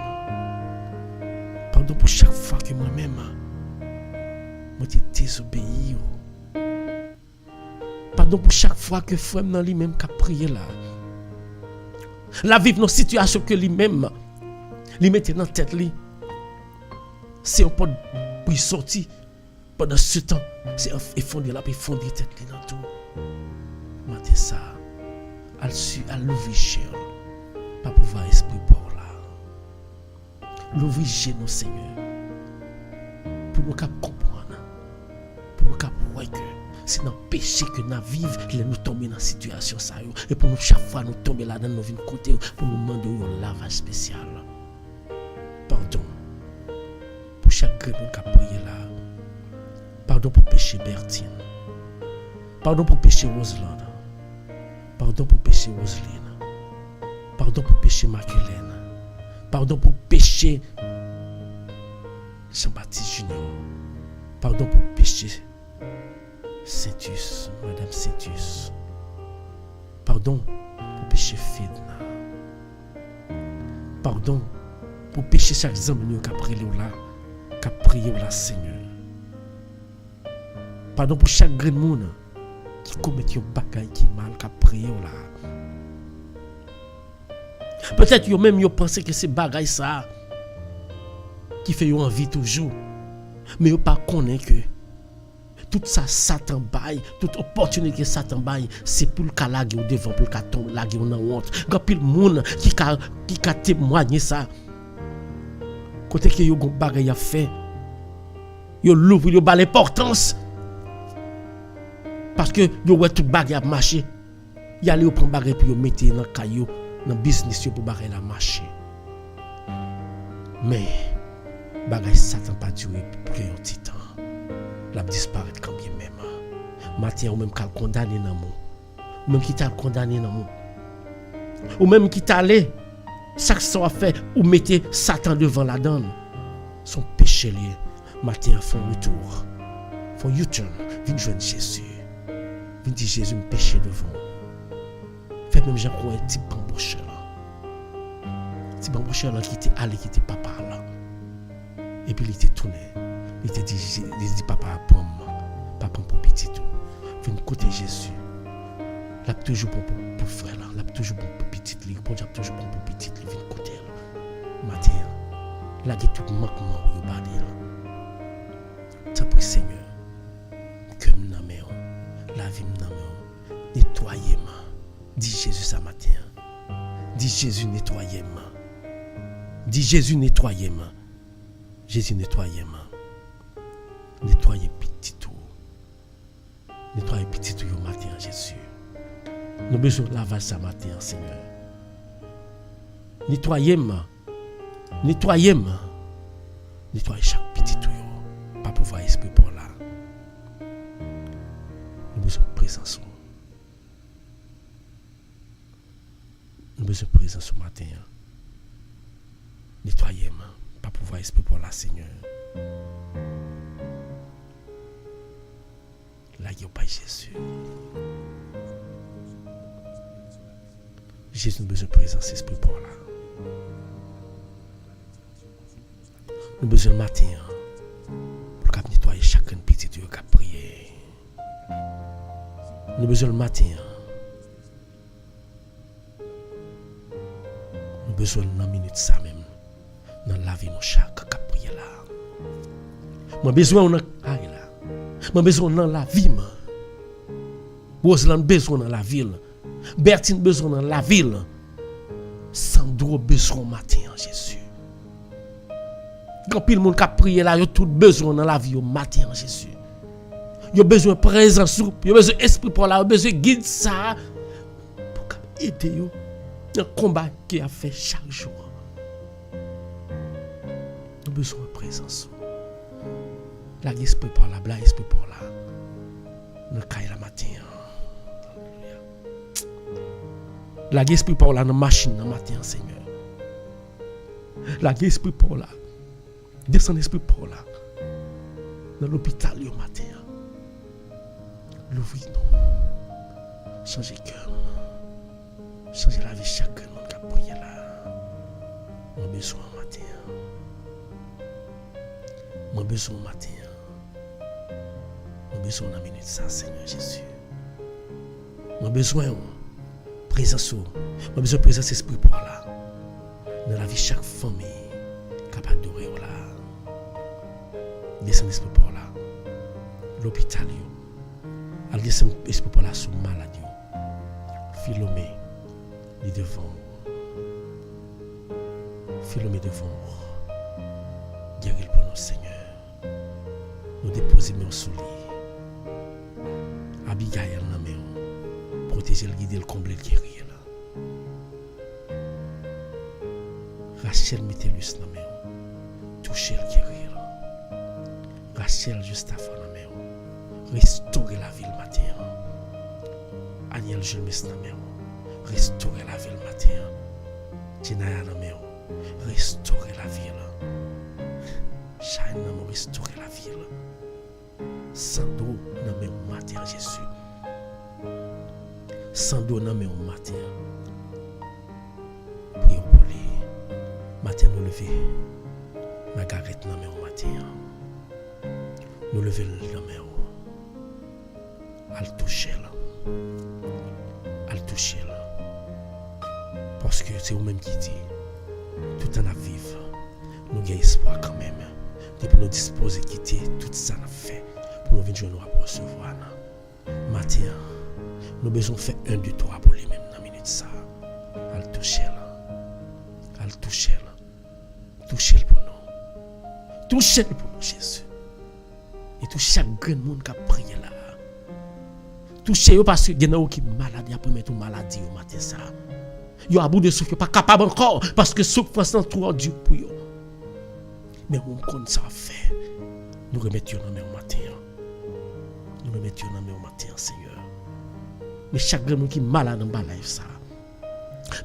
S1: Pardon pour chaque fois que moi-même, moi t'ai désobéi. Pardon pour chaque fois que frère dans lui-même qui a prié là. La vivre dans situation que lui-même, lui mettait dans la tête lui. C'est un peu pour sortir pendant ce temps. C'est effondrer la, puis fondre tête lui dans tout. Matin ça, à l'ouvrir, pas pouvoir esprit pour là. L'ouvrir nous, Seigneur, pour nous comprendre, pour nous voir que c'est dans le péché que nous vivons, nous tombons dans la situation. Et pour nous, chaque fois, nous tombons là-dedans, nous venons côté pour nous demander un lavage spécial. Pardon pour chaque gré qui a prié là. Pardon pour péché Bertine. Pardon pour péché Roselaine. Pardon pour péché Roseline. Pardon pour péché Maculène. Pardon pour péché Jean-Baptiste Junior. Pardon pour péché Saintus, Madame Saintus. Pardon pour péché Fedna. Pardon pour péché chaque homme qui a prié là, Seigneur. Pardon pour chaque grain de monde qui commet un bagage qui mal, qui a prié là. Peut-être yo même yo pensé que c'est bagay ça qui fait yo envie toujours. Mais yo pas connaît que tout ça Satan bail, toute opportunité que Satan bail, c'est pour le cas là au devant pour le cas tomber là dans honte. Grand pile monde qui ka témoigner ça. Côté que yo gon bagay a fait. Yo l'ouvre yo ba l'importance. Parce que yo ouais tout bagay a marché. Y aller yo prend bagay puis yo mette dans caillou. Dans le business pour bagay la marché. Mais bagay Satan pas duré pour un petit temps. La disparaître quand bien même. Matin ou même qu'à condamner dans mon. Ou même qui t'a condamné dans mon. Ou même qui t'a allé chaque soir fait ou mettez Satan devant la donne. Son péché lié. Matin font retour. Font U-turn, vient joindre Jésus. Vient dire Jésus me péché devant. Fait même Jean croit un petit bamboucheur là. Petit bamboucheur là qui était allé, qui était papa là. Et puis il était tourné. Il était dit papa pour petit tout. Vient côté Jésus. Là toujours pour frère là. Là toujours pour petit lui. Pour dire toujours pour petit lui. Vient côté là. Matin. Là il y a tout manquement où il parle là. Ça pour Seigneur. Que m'namé la vie m'namé. Nettoyez-moi. Dis Jésus ce matin. Dis Jésus nettoyez-moi. Dis Jésus nettoyez-moi. Jésus nettoyez-moi. Nettoyez petit tout. Nettoyez petit tout au matin Jésus. Nous avons besoin de lavage ce matin Seigneur. Nettoyez-moi. Nettoyez-moi. Nettoyez chaque petit tout. Pas pouvoir esprit pour là. Nous avons besoin de présence. Nous avons besoin de présence ce matin. Nettoyez-moi. Pas pouvoir esprit pour la Seigneur. Là, il n'y a pas Jésus. Jésus nous a besoin de présence esprit pour là. Nous avons besoin de matin. Pour nettoyer chacun petit Dieu qui a prié. Nous avons besoin de matin. Nous avons besoin de minute ça même. Dans la vie, nous chaque qui a prié là. Nous avons besoin de là. Nous avons besoin dans la vie. Roselaine besoin dans la ville. Bertine besoin dans la ville. Sandro besoin matin en Jésus. Quand pile monde qui a prié là, il a tout besoin dans la vie au matin en Jésus. Il a besoin de présence, il a besoin d'esprit pour là, il a besoin de guide ça pour aider yo dans le combat qu'il a fait chaque jour. Il a besoin de présence. La esprit pour là, la esprit pour là. Dans le la matin. La esprit pour là dans la machine dans matin Seigneur. La esprit pour là. Descend esprit pour là. Dans l'hôpital au matin. L'ouvrir nous. Changer cœur. Changer la vie chacun qui a prié là. Mon besoin matin. Mon besoin matin. Mon besoin dans minute ça Seigneur Jésus. Mon besoin présence. Mon besoin présence esprit pour là. Dans la vie chaque famille capable d'adorer là. Descend esprit pour là. L'hôpital yo. Al descend esprit pour là sous maladie. Philomé li devant. Philomé devant. Guéris pour nous Seigneur. Nous déposer nos sous lui. Abigail nan men protéger le guider le combler le guérir là. Rachel Metellus nan men toucher le guérir là. Rachel Justapha nan men restaurer la vie le matin. Aniel Julmes nan men restaurer la vie le matin. Tinaya nan men restaurer la vie là. Shine nan men restaurer la vie là. Sando nan men matin Jésus. Sando nan men matin. Prions pour lui. Matin nous lever. Margaret nan men matin. Nous lever nan men. Al toucher là. Al toucher là. Parce que c'est vous-même qui dit tout en à vivre. Nous avons espoir quand même. Depuis nous disposer quitter tout ça nous fait pour nous venir nous recevoir. Matin, nous avons besoin de faire 1, 2, 3 pour lui-même dans la minute ça. Al toucher là. Al toucher là. Toucher pour nous. Toucher pour nous, Jésus. Et tout chaque grand monde qui a prié là. Toucher parce que il y en a qui malade, il y a pas mettre maladie au matin ça. Yo à bout de souffle, pas capable encore parce que souffrance est trop dur pour yo. Mais on compte ça faire. Nous remettons dans main au matin. Nous remettons dans main au matin, Seigneur. Mais chaque grand monde qui malade dans ba life ça.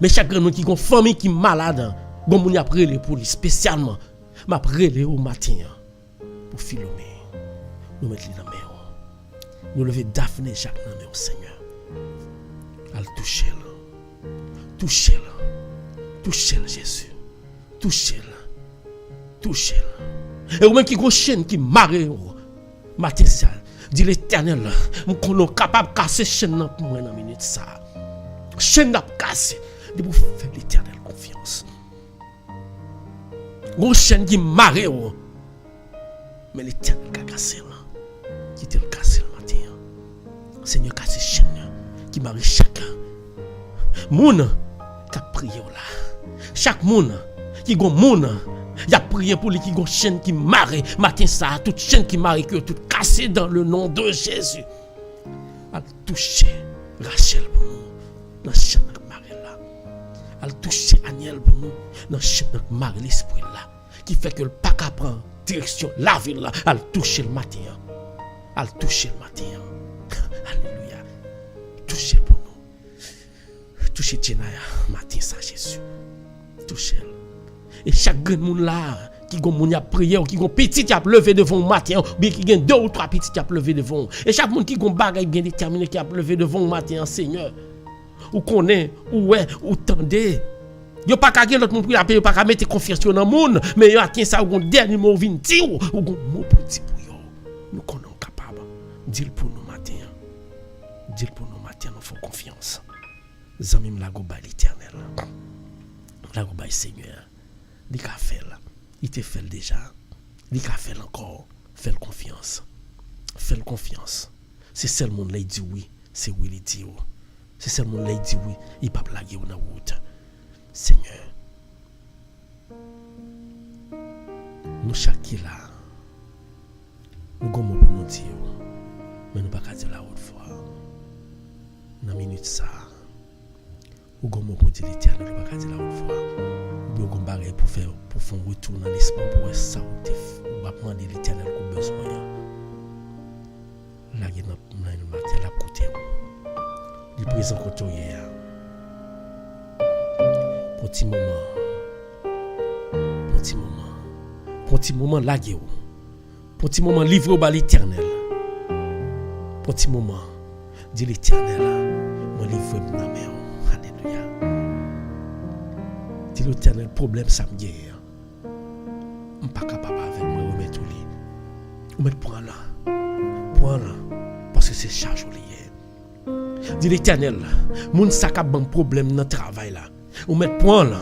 S1: Mais chaque grand monde qui a famille qui malade, bon moun y a prélé pour lui spécialement, m'a prélé au matin pour Philomé. Nous mettre dans main. Nous lever Daphné Jacques dans main au Seigneur. Al toucher là. Touchez-le. Touchez-le, Jésus. Touchez-le. Touchez-le. Et vous-même qui avez une chaîne qui marre, matin ça, dit l'Éternel, nous sommes capables de casser chaîne pour moi dans la minute ça. Chaîne n'a pas cassé. De vous faire l'Éternel confiance. Une chaîne qui marre, mais l'Éternel a cassé là. Qui te le cassé le matin. Seigneur, casse chaîne qui marre chacun. Moun qui a prié là. Chaque moun qui gon moun, il a prié pour lui qui gon chaîne qui marre matin ça, toute chaîne qui marre que tout cassé dans le nom de Jésus. A toucher Rachel pour nous dans chaîne qui marre là. A toucher Aniel pour nous dans chaîne qui marre l'esprit là qui fait que le pas qu'à prendre direction la ville là, a toucher le matin. A toucher le matin. Alléluia. Toucher pour nous. Touchez Tinaya, matin ça Jésus. Touchez-le. Et chaque grand monde là, qui gon moun y a prié, ou qui gon petit qui a levé devant matin, ou bien qui gen 2 ou 3 petits qui a levé devant. Et chaque monde qui gon bagay bien déterminé qui a levé devant matin, Seigneur. Ou connaît, ou ouais, ou tendez. Yo pas ka gen l'autre monde pour la payer, pas ka mettre confiance dans monde, mais yo atteint ça ou gon dernier mot vinn ti ou gon mot pour ti pour yo. Nous connaissons capable. Dis pour nous matin. Dis pour nous matin, nous faut confiance. Zamim la go ba l'Éternel. La go ba Seigneur. Il a fait là. Il te fait déjà. Il a fait encore. Fais confiance. Fais confiance. C'est seul monde là il dit oui, c'est oui il dit oui. C'est seul monde là il dit oui, il pas blaguer dans route. Seigneur. Nous chaque là. Nous gomo pour nous dire. Mais nous pas dire la haute fois. Dans minute ça. Ou gomo pour dire l'Éternel, nous pas dire la haute fois. Ou gomo bagay pour faire un retour dans l'espoir pour ça ou va demander l'Éternel qu'on besoin. Là il dans le matin la côté. Il présent côté hier. Pour petit moment. Pour petit moment là pour petit moment livre au l'Éternel. Pour petit moment dit l'Éternel, moi livre dans ma main. Alléluia. Dit l'Éternel, problème ça me guérit. Je ne suis pas capable avec moi remettre au lit. Ou mettre prends là. Parce que c'est charge au lit. Dit l'Éternel, moun sa ka ban problème dans travail là. Ou mettre prends là.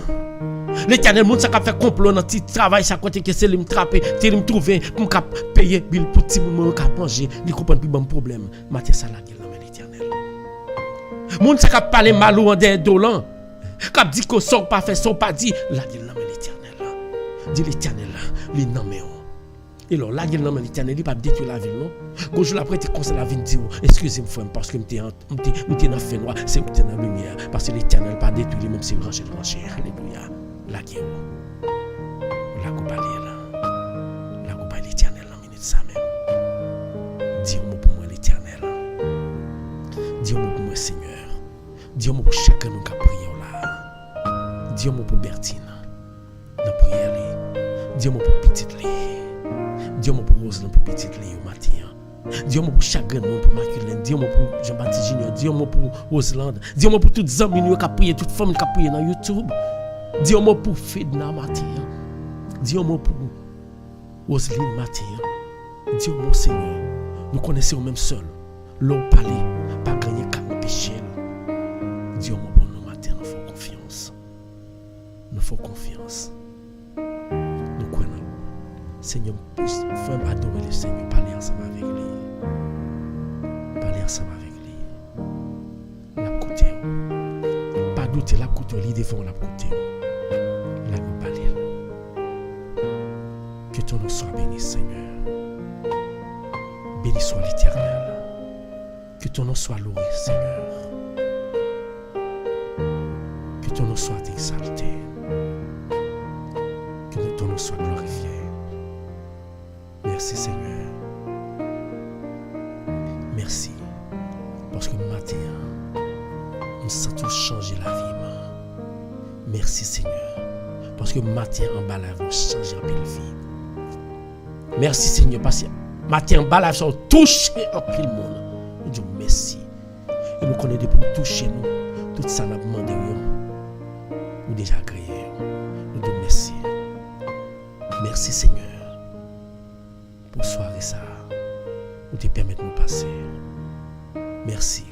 S1: L'Éternel, moun sa ka fait complot dans petit travail ça côté que c'est lui me trapper, c'est lui me trouver pour me payer bill pour petit moun ka manger, il comprend plus ban problème. Matin ça la gueule dans l'Éternel. Moun sa ka parler mal ou en dolan. Kap dit que son pas fait, son pas dit, la gueule dans l'Éternel. Dit l'Éternel, li nan men. Et alors, là, il y a l'Éternel, il ne va pas détruire la ville, non? Quand je l'après, tu conseilles la ville, dis, excusez-moi, frère, parce que je suis dans le fait noir, c'est que tu es dans la lumière. Parce que l'Éternel pas détruit, même si ranché de ranché. Alléluia. La guerre. La coupe là. La coupe à l'Éternel, en minute ça même. Dis-moi pour moi, l'Éternel. Dis-moi pour moi, Seigneur. Dis-moi pour chacun de nous qui a prié là. Dis-moi pour Bertine. Dans prière. Dis-moi pour petite Lee. Dis-moi pour Roselyne, pour petite Lee au matin. Dis-moi pour chaque grand monde, pour Maculène. Dis-moi pour Jean-Baptiste Junior. Dis-moi pour Roselyne. Dis-moi pour toutes les amis qui ont prié, toutes les femmes qui ont prié dans YouTube. Dis-moi pour Fedna matin. Dis-moi pour Roselyne matin. Dis-moi, Seigneur, nous connaissons même seul. L'eau parler, pas gagner qu'à empêcher. Dis-moi pour nous matin, nous faisons confiance. Nous faisons confiance. Nous croyons. Seigneur, femme adorer le Seigneur, parler ensemble avec lui. Parler ensemble avec lui. La côté. Pas douter, la côté, lui devant la côté. La nous parler. Que ton nom soit béni, Seigneur. Béni soit l'Éternel. Que ton nom soit loué, Seigneur. Que ton nom soit exalté. Que ton nom soit glorifié. Merci, Seigneur. Merci. Parce que matin, on sent tout changer la vie. Merci, Seigneur. Parce que matin, en bas, la vie, on change en pile vie. Merci, Seigneur. Parce que matin, en bas, la vie, on touche en pile monde. Nous disons merci. Et nous connaissons pour toucher nous. Tout ça, nous avons demandé. Nous déjà agréé. Nous disons merci. Merci, Seigneur. Pour soirée ça, nous te permettre de nous passer. Merci.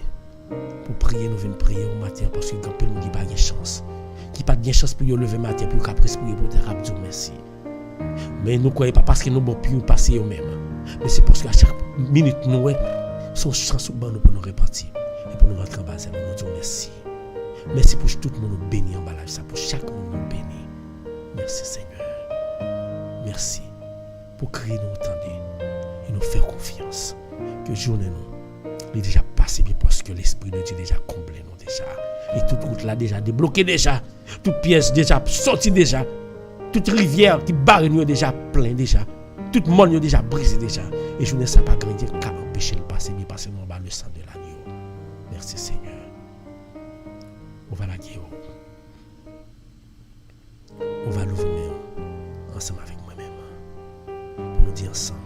S1: Pour prier, nous venons prier au matin parce que quand on nous dit pas de chance. Qui pas de chance pour nous lever matin pour qu'après prier pour te dire merci. Mais nous ne croyons pas parce que nous ne pouvons pas passer eux-mêmes. Mais c'est parce qu'à chaque minute, nous avons chance pour nous repartir. Et pour nous rentrer en bas, nous disons merci. Merci pour tout le monde béni en bas, pour chaque monde nous béni. Merci Seigneur. Merci. Pour créer nous entendre et nous faire confiance que journée nous est déjà passé bien parce que l'Esprit de Dieu déjà comblé nous déjà et toute route là déjà débloquée déjà, toute pièce déjà sortie déjà, toute rivière qui barre nous est déjà plein déjà, toute monde est déjà brisé déjà et journée ça pas grandir qu'à empêcher le passer bien parce que nous bas le sang de l'agneau. Merci Seigneur. On va la guérir. On va l'ouvrir ensemble avec moi-même. Pour nous dire ensemble.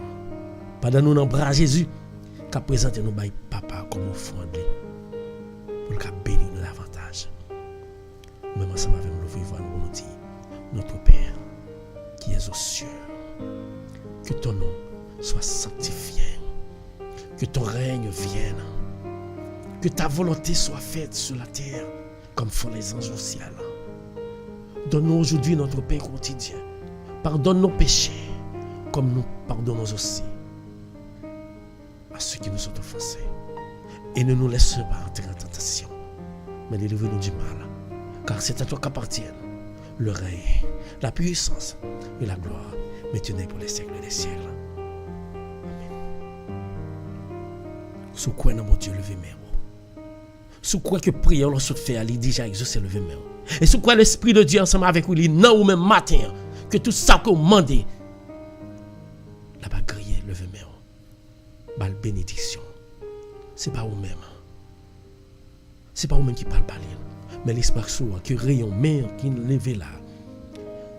S1: Pendant nous dans bras Jésus, qu'a présenté nous bail papa comme offrande pour qu'a béni nous davantage. Même ensemble avec nous vivre nous dire notre Père qui es aux cieux, que ton nom soit sanctifié, que ton règne vienne, que ta volonté soit faite sur la terre comme font les anges au ciel. Donne-nous aujourd'hui notre pain quotidien. Pardonne nos péchés comme nous pardonnons aussi à ceux qui nous ont offensés. Et ne nous laisse pas entrer en tentation, mais délivre-nous du mal. Car c'est à toi qu'appartiennent le règne, la puissance et la gloire, maintenant pour les siècles des siècles. Amen. Sous quoi mon Dieu levé mes mots. Sous quoi que prière l'on se fait, il déjà exaucé levé mes mots. Et sous quoi l'Esprit de Dieu ensemble avec lui, non ou même matin, que tout ça que vous demandez, là-bas grillé, levé mes mots. Bal bénédiction. C'est pas vous-même. C'est pas vous-même qui parle par mais l'esprit sourd qui rayon mer qui levé là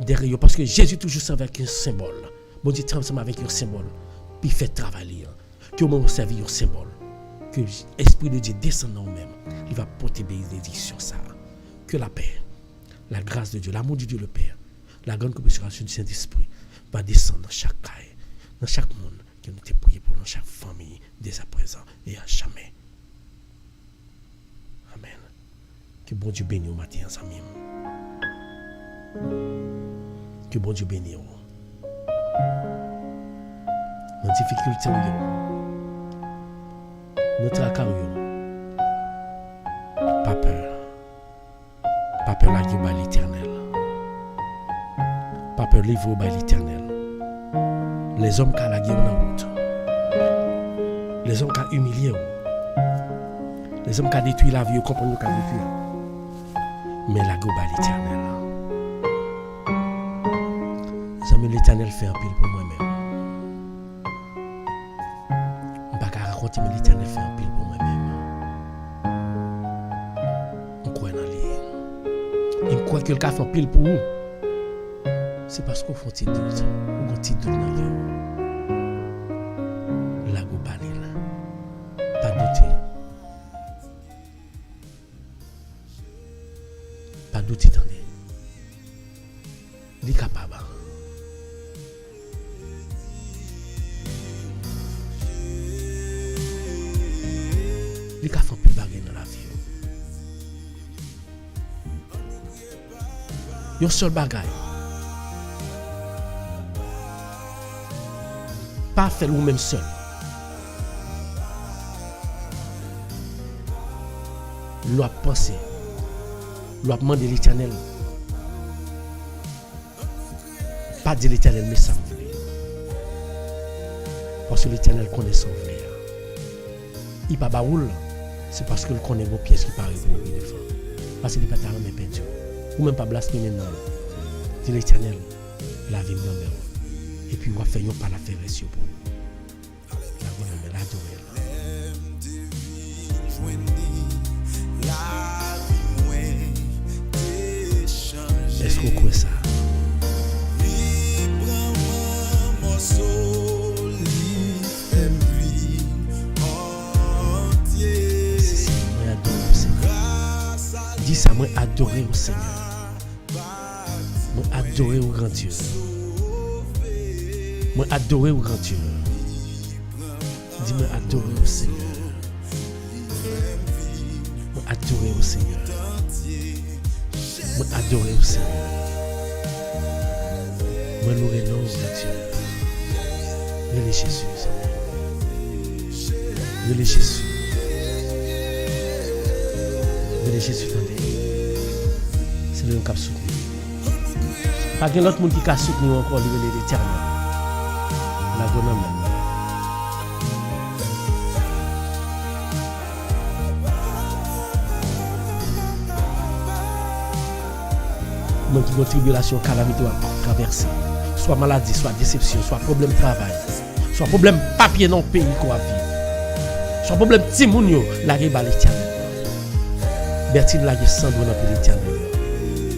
S1: derrière parce que Jésus toujours avec un symbole. Bon Dieu ensemble avec un symbole puis fait travailler que au moment servir un symbole que l'esprit de Dieu descend dans nous-mêmes. Il va porter bénédiction ça. Que la paix, la grâce de Dieu, l'amour de Dieu le Père, la grande communication du Saint-Esprit va descendre dans chaque caille, dans chaque monde que nous t'ai prié pour dans chaque famille dès à présent et à jamais. Amen. Que bon Dieu bénisse au matin ensemble. Que bon Dieu bénisse. Dans difficulté, notre accueil, pas peur. Pas peur la gueule par l'Éternel. Pas peur livre par l'Éternel. Les hommes qui ont la guerre en route. Les hommes qui ont humilié. Les hommes qui ont détruit la vie, comprennent qui ont détruit. Mais la goba l'éternel. Les amis, l'éternel fait un pile pour moi-même. Je ne peux pas raconter, mais l'éternel fait un pile pour moi-même. On croit dans lui. Et quoi que le cas fait un pile pour vous, c'est parce qu'on fait un petit doute. Ou un petit doute dans le la goba là. Pas douter. Pas douter, attendez. Il est capable. Il est capable de faire plus de bagages dans la vie. Il y a un seul bagage. Pas faire vous-même seul. L'on penser. L'on demander l'éternel. Pas dire l'éternel, mais ça me voulait. Parce que l'éternel connaît son voulait. Il pas baoul, c'est parce qu'il connaît vos pièces qui paraissent pour lui devant. Parce qu'il n'est pas ta main perdue. Ou même pas blasphémer non. Dis l'éternel, la vie me. Et puis on va faire pas la faire sur pour vous. La vie me l'adorer. Est-ce qu'on croit ça? Dis ça, moi adorer au Seigneur. Moi adorer au grand Dieu. Moi adorer au grand Dieu. Dis-moi adorer au Seigneur. Moi adorer au Seigneur. Moi adorer au Seigneur. Moi louer non de Dieu. Relais Jésus. Relais Jésus. Relais Jésus, attendez. C'est le cap soutenu. Pas que l'autre monde qui a soutenu encore l'éternel. La bonne même. Qui ont tribulation, calamité à traverser. Soit maladie, soit déception, soit problème de travail, soit problème papier dans le pays qu'on a vivre. Soit problème petit moun yo, la riba l'éternel. Bertine la gué sans don dans l'éternel.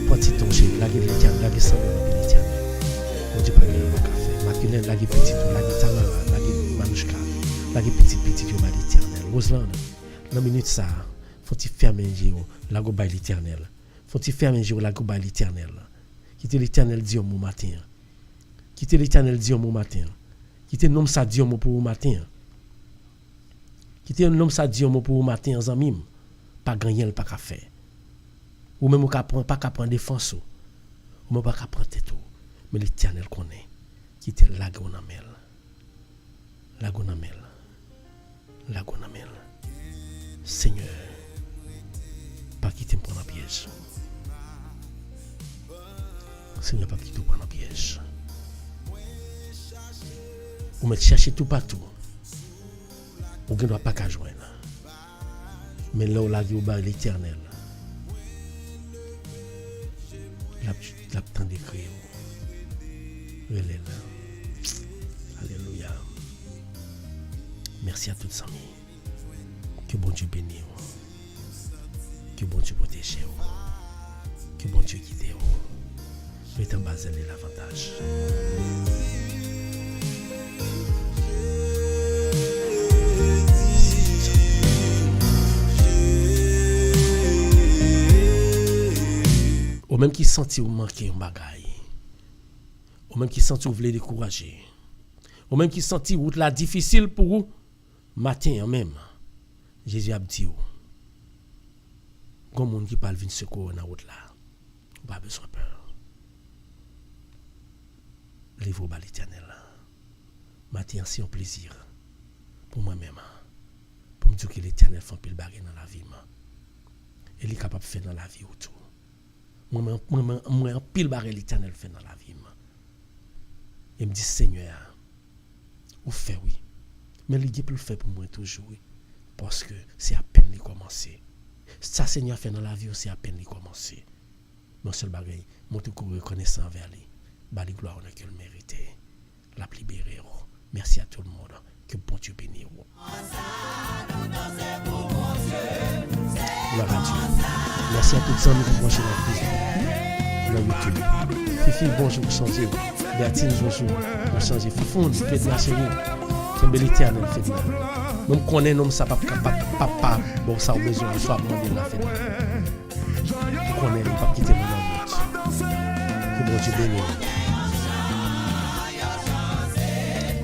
S1: Petit tonché, la gué l'éternel, la gué sans don dans l'éternel. On dit pas que le café. Maquilène, la gué petit, la gué talala, la gué manouchka, la gué petit yo ba l'éternel. Roseland, dans minute ça, faut-il fermer un jour, la go ba l'éternel. Faut-il faire un jour la goba l'éternel. Quittez l'éternel Dieu mon matin. Quittez l'éternel Dieu mon matin. Quittez nom ça Dieu mon pour matin. Quittez nom ça Dieu mon pour matin en mime. Pas gagner pas qu'à faire. Ou même pas qu'à prendre défense. Ou même pas qu'à prendre tête. Mais l'éternel connaît. Quittez la gonamel. La gonamel. La gonamel. Seigneur, pas quitter me prendre un piège. Seigneur, pas quitter me prendre un piège. Ou me chercher tout partout. Ou ne doit pas qu'à joindre. Mais là où la vie est l'éternel. La temps d'écrire. Alléluia. Merci à tous les amis. Que bon Dieu bénisse. Que bon Dieu protège. Que bon Dieu guide. Mettez en bas l'avantage. Ou même qui sentit ou manquer un bagaille. Ou même qui sentit ou voulait décourager. Ou même qui sentit route là difficile pour vous. Matin même. Jésus a dit. Comme monde qui parle venir secours dans route là. Pas besoin de peur. Livre à l'éternel. Matin c'est un plaisir pour moi-même. Pour me dire que l'éternel fait un pile bagarre dans la vie. Et il est capable de faire dans la vie autour. Moi un pile bagarre l'éternel fait dans la vie. Et me dit Seigneur, Ou fait oui. Mais il peut le faire pour moi toujours. Parce que c'est à peine de commencer. Ça, Seigneur fait dans la vie, c'est à peine de commencer. Mon seul bagage, mon tout reconnaissant envers lui. Bali gloire on a que le mérité. La libéré. Merci à tout le monde. Que bon Dieu bénisse. Gloire à Dieu. Merci à tous les amis qui branchent dans le Facebook. Dans YouTube. Fifi, bonjour, changez. Bertine, bonjour. Changez. Fifon, faites la chérie. C'est bel éternel, faites la. Même qu'on est nom, ça papa. Bon, ça a besoin de soi, demander la fête. Qu'on est, pas quitter mon amour. Que bon Dieu bénisse.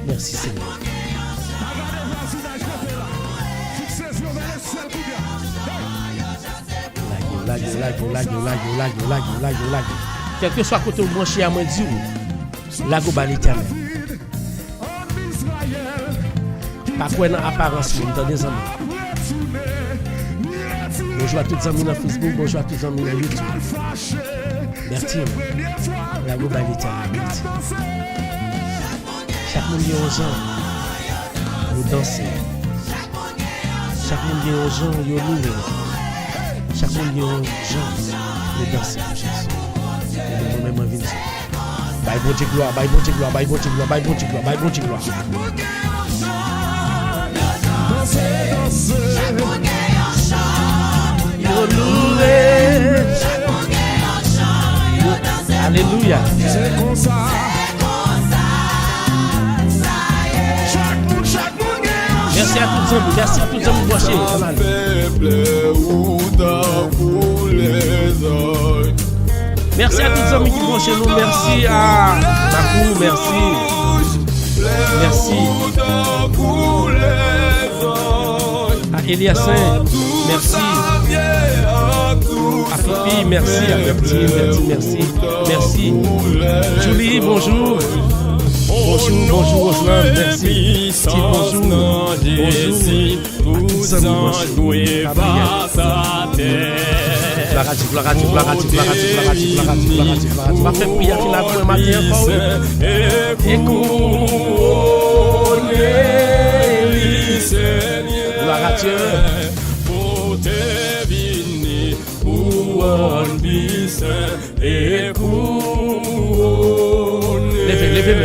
S1: Merci Seigneur. Lag. Quel que soit côté où branché à moi dit la go ba l'éternel. Pas quoi dans apparence, vous entendez des amis. Bonjour à tous les amis dans Facebook, bonjour à tous les amis dans YouTube. Bertine, la go ba l'éternel. Chaque monde est aux gens, nous danser. Chaque monde est aux gens, nous louer. Chaque monde est aux gens, nous danser pour Jésus. Et nous-mêmes, on vient dire. Bye bon Dieu gloire, bye bon Dieu gloire, bye bon Dieu gloire, bye bon Dieu gloire, bye bon Dieu gloire. Yo louer. Alléluia. C'est comme ça. Merci à tous les amis, merci à tous les amis branchés. Merci à tous les amis qui branchent nous, merci à Makou, merci à Eliassin, merci à Fifi, merci à Bertine, merci. Julie, bonjour. Bonjour Osman, merci. Steve, bonjour. Gloire à Dieu. On va faire prière qui l'a fait matin. Gloire à Dieu.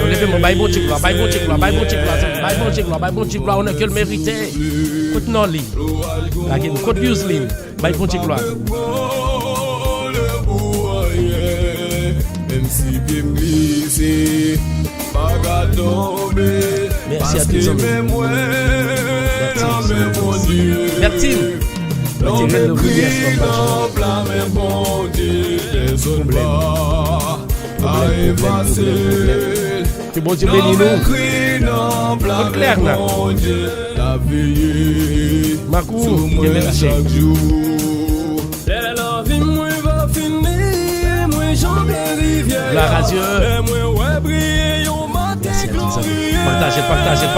S1: Levez-moi, bye bon Dieu gloire, on a que le mérité. Côte Noli, côte Useline, bye bon Dieu gloire. Merci à tous les amis. Bertine. Que bon Dieu bénisse nous. Au clair là. Makou, Dieu bénisse. Gloire à Dieu. Merci à tous les amis.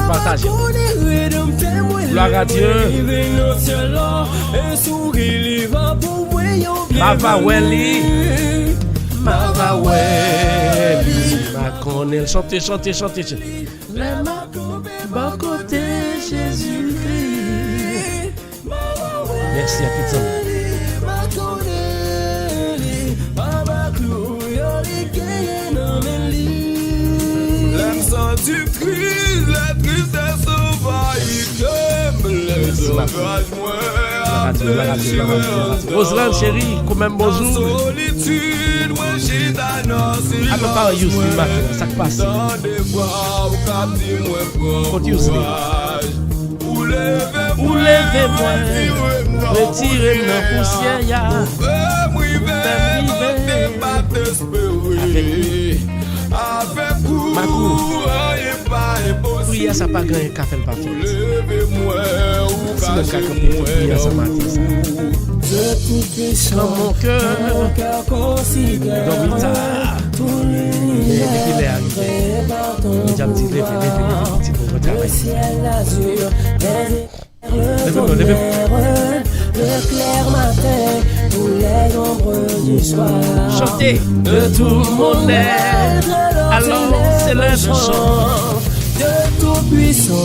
S1: Partagez. Gloire à Dieu. Mavaweli. Maconel, chantez. Les bon côté Jésus-Christ. Merci à tous les amis.
S2: Tu crises, la tristesse envahit, les orages
S1: Roselyne chérie, quand même bonjour. À peu près Yousli matin, ça passe. Côté Yousli. Ou levez-moi, retirez la poussière. Avec Makou, prière ça pas grand café le parfait. Si le café pour prière ça matin. Dans mon cœur, dans Mita, il est arrivé. Il a dit
S3: le clair matin, tous les ombres du soir.
S1: Chantez de tout mon aide, alors c'est le chant.
S3: De tout-puissant,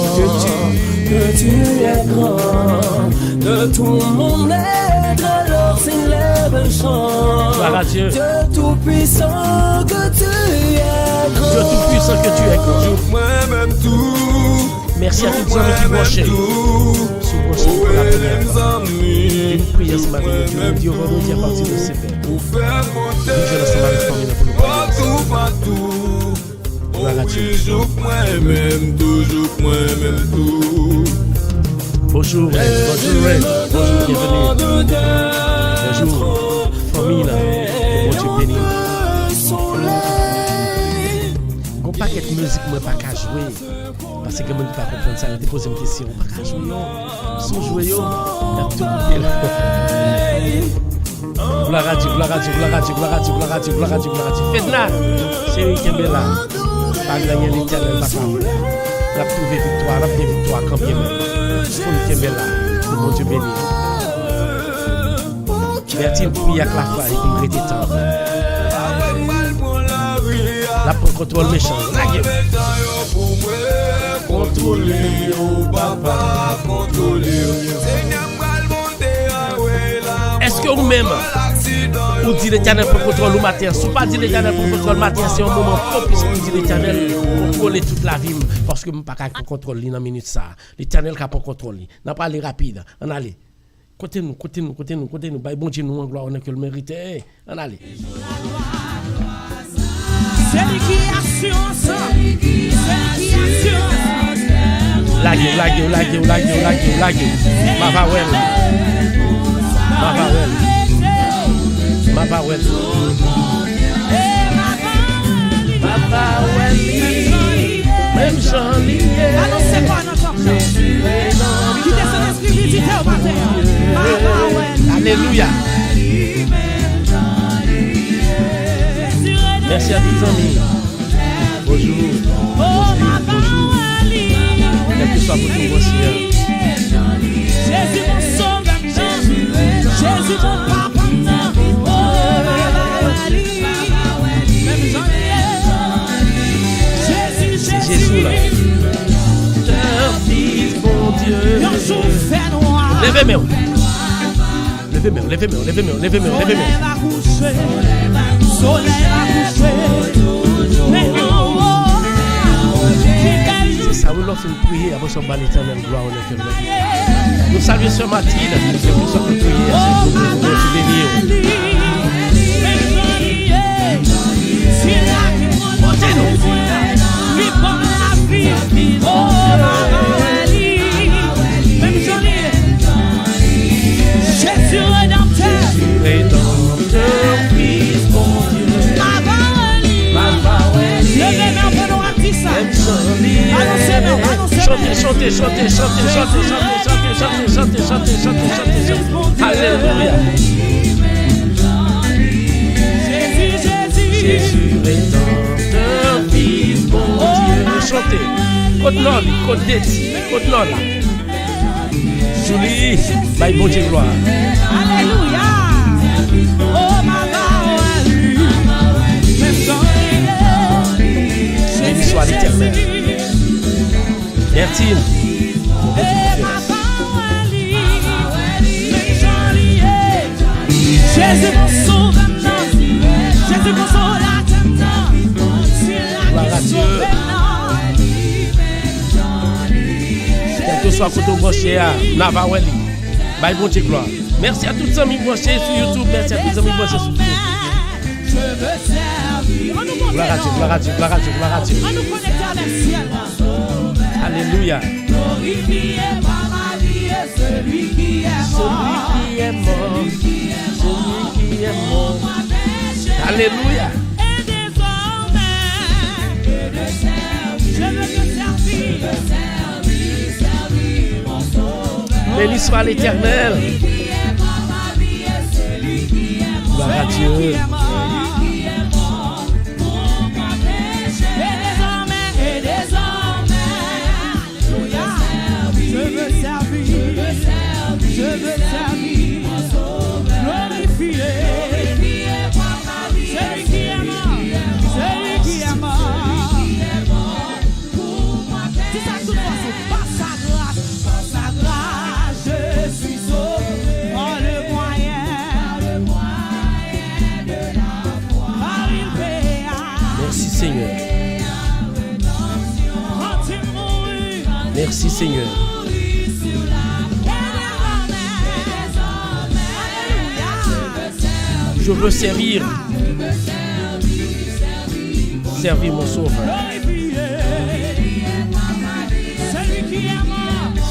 S3: que tu es grand, de tout mon être, alors s'élève un chant.
S1: Gloire à Dieu.
S3: Dieu tout-puissant, que tu es grand.
S1: Dieu tout-puissant que tu es grand.
S2: Moi-même tout.
S1: Merci à tous les amis qui branchent. Sous branché pour la prière. Une prière ce matin. Dieu nous dit aujourd'hui à partir de ces pères.
S2: Pour faire monter.
S1: Je laisse ma famille pour le
S2: Partout, partout.
S1: Gloire à Dieu.
S2: Toujours moi-même, toujours moi-même tout.
S1: Bonjour, bonjour, bonjour, bienvenue. Bonjour, famille là. Que bon Dieu bénisse. Gon paquet de musique moi pas qu'à jouer parce que moi pas comprendre ça, je te pose une question, pas qu'à jouer yo. Son jouer yo, y a tout coupé là. Gloire à Dieu, gloire à Dieu, gloire à Dieu, gloire à Dieu, gloire à Dieu, gloire à Dieu, gloire à Dieu. Faites-la. C'est lui qui est là. Pas gagner l'éternel pas capable. La trouver victoire, la victoire quand bien même. Faut nous qui est là. Que mon Dieu bénisse. Bertine prie avec la foi et puis prêter temps. La pour contrôle méchant. La gueule.
S2: Contrôler, oh papa, contrôler.
S1: Est-ce que vous-même, vous dites l'éternel pour contrôler le matin? Si vous pas dit l'éternel pour contrôler le matin, c'est un moment propice pour dire l'éternel contrôler toute la vie. Parce que je ne peux pas contrôler dans une minute ça. L'éternel qui a pas contrôler. On n'a pas aller rapide. On allait. Côté-nous. Bah, bon Dieu, nous en gloire, on a que le mérite. On allait.
S4: C'est lui qui assure ça.
S1: La gueule. Ma Mavawel. Même Jean-Lié.
S4: Annoncez pas notre chant. Qui descend l'esprit visitaire au matin.
S1: Alléluia. Merci à tous les amis. Bonjour. Quel que soit votre nouveau Seigneur.
S4: Jésus mon sauveur. Jésus mon papa.
S1: C'est Jésus là. Fils, bon Dieu. Levez-moi. C'est ça, nous l'offrons une prière avant son bal éternel, gloire au cœur. Nous saluons ce matin, nous sommes en prière, c'est pour nous bénir.
S4: Jésus rédempteur,
S1: Fils, bon Dieu.
S4: levez-moi pour nous rappeler ça.
S1: Chantez. Alléluia. Jésus rédempteur, Fils, bon Dieu. Chantez. Côte-nord, côte-nord là. Julie, bye bon Dieu gloire.
S4: Alléluia. Oh ma
S1: Béni soit l'Éternel. Bertine.
S4: Jésus mon sauveur, Jésus mon sauveur,
S1: Gloire à Dieu. Quel que soit côté branché à Navaweli. Bye bon Dieu gloire. Merci à tous les amis branchés sur YouTube. Merci à tous les amis branchés sur Facebook. Gloire à Dieu.
S4: On nous connecte avec le ciel.
S1: Alléluia.
S4: Celui qui est mort.
S1: Alléluia.
S4: Et désormais, je veux te servir, mon sauveur.
S1: Béni soit l'Éternel. Gloire à Dieu.
S4: Et désormais, je veux servir, glorifier. Celui qui est mort. Dis ça tout
S1: Seigneur. Je veux servir mon Sauveur.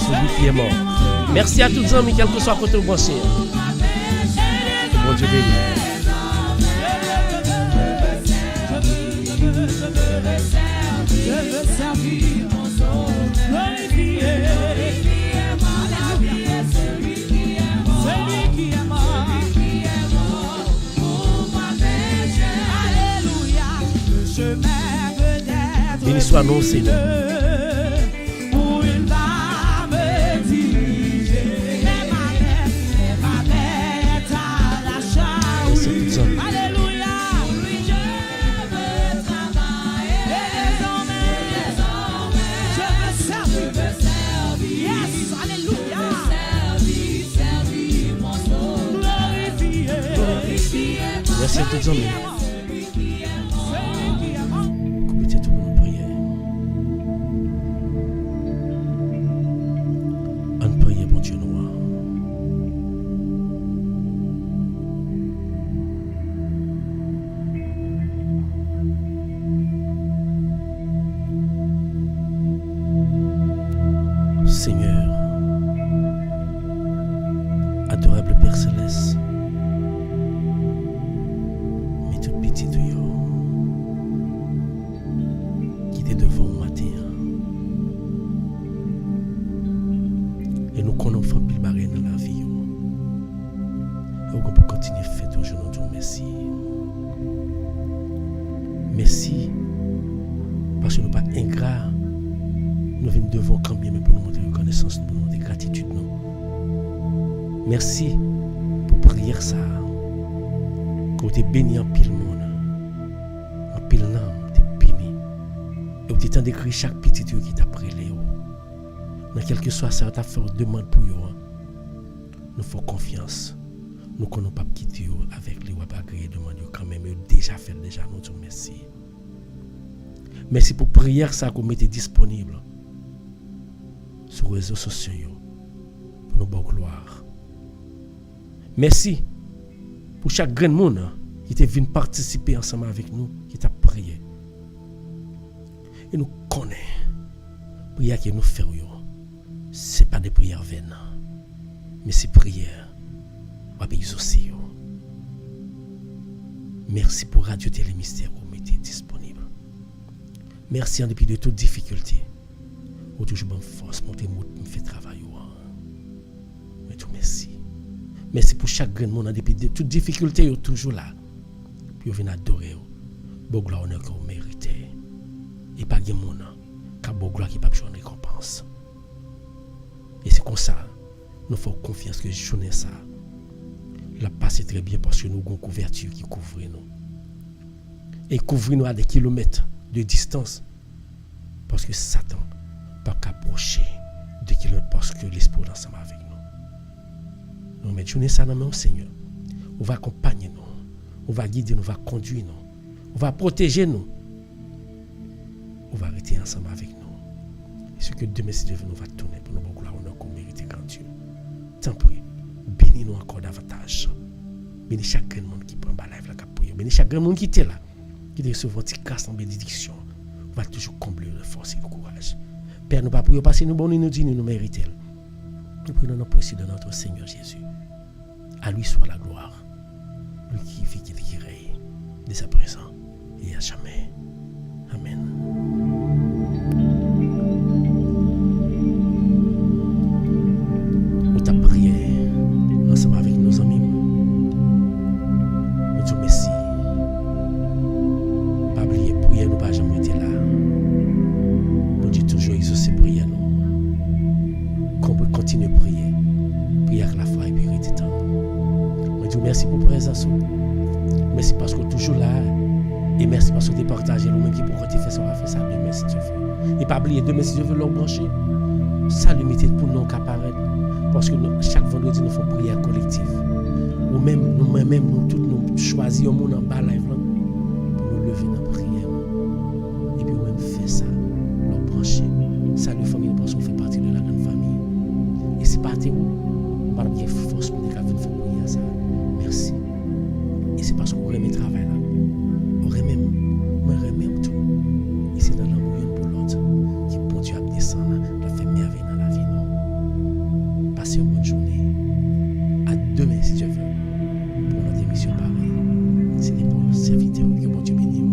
S1: Celui qui est mort. Merci à tous les amis, quel que soit côté branché. Bon Dieu béni. Béni soit nous, Seigneur. Merci à tous les amis. Commettez tout pour nos prières. En prière, bon Dieu noir. Seigneur, adorable Père Céleste, qui était devant moi matin et nous connaissons pile barré dans la vie et on peut continuer à faire toujours nous dire merci parce que nous pas ingrats, nous venons devant combien même pour nous montrer reconnaissance, pour nous montrer gratitude non. Merci pour prière ça que tu es béni en pile monde. Pile nom, t'es béni. Et tu t'en décrit chaque petit qui t'a prélé. Dans quel que soit ça, t'as fait une demande pour eux. Nous faisons confiance. Nous ne connaissons pas quitter avec les web agréés demande quand même. Déjà fait, nous disons merci. Merci pour prière ça que vous mettez disponible sur les réseaux sociaux pour nos bonnes gloires. Merci pour chaque grand monde qui est venu participer ensemble avec nous, qui t'a prié. Et nous connaissons, prière que nous faisons, ce n'est pas des prières vaines, mais c'est prières qui va exaucer. Merci pour Radio Télé Mystère que vous mettez disponible. Merci en dépit de toutes difficultés. Vous toujours bonne force, montez moi me fait travailler. Mais tout merci. Merci pour chaque grand monde en dépit de toutes difficultés, toujours là. Puis vous venez adorer. Bon gloire honneur que vous méritez. Et pas de monde qui a bon gloire qui pas besoin de récompense. Et c'est comme ça, nous faisons confiance que journée ça, la passe très bien parce que nous avons une couverture qui couvre nous. Et couvre nous à des kilomètres de distance. Parce que Satan ne peut pas approcher de kilomètres parce que l'esprit est ensemble avec nous. Nous mettons journée ça dans la main au Seigneur. On va accompagner nous. On va guider nous, on va conduire nous. On va protéger nous. On va arrêter ensemble avec nous. Et ce que demain, si Dieu veut, nous va tourner pour nous beaucoup là, on a qu'on mérite grand Dieu. Tant pis, bénis-nous encore davantage. Bénis chaque monde qui prend la live, la prière. Bénis chaque monde qui était là, qui reçoit une grâce en bénédiction. On va toujours combler de force et de courage. Père, nous ne pas prier parce que nous bon, nous dit, nous méritons. Nous prions dans notre de notre Seigneur Jésus. À lui soit la gloire. Lui qui vit, qui règne, dès à présent et à jamais. Amen. Nous t'a prié ensemble avec nos amis. Nous disons merci. Pas oublier prière, nous pas jamais été là. Nous disons toujours exaucer prière nous. Qu'on peut continuer à prier. Prier avec la foi et purité temps. Nous disons merci pour la présence. Merci parce que toujours là. Et merci parce que tu as partagé nous-mêmes qui pourquoi tu fais ça, on va faire ça demain si tu veux. Et pas oublier demain si tu veux leur brancher. Ça limité pour nous qu'apparaître. Parce que chaque vendredi nous faisons prière collective. Ou même nous tous nous choisissons un monde en bas live pour nous lever dans la prière. Et puis nous même faire ça, leur brancher. Salut famille parce qu'on fait partie de la côté où, par exemple, force pour faire prière ça. Merci. Et c'est parce qu'on remet le travail là. On remet, moi remet tout. Et c'est dans l'amour pour l'autre qui bon Dieu a descendu, la fait merveille dans la vie. Non. Passez une bonne journée. À demain si Dieu veut. Pour notre émission pareille. C'est des bons serviteurs que bon Dieu bénit.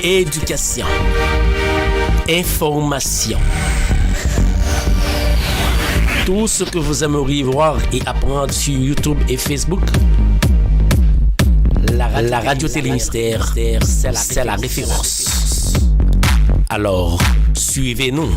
S3: Éducation, information. Tout ce que vous aimeriez voir et apprendre sur YouTube et Facebook, la radio Télémystère, c'est la référence. Alors, suivez-nous.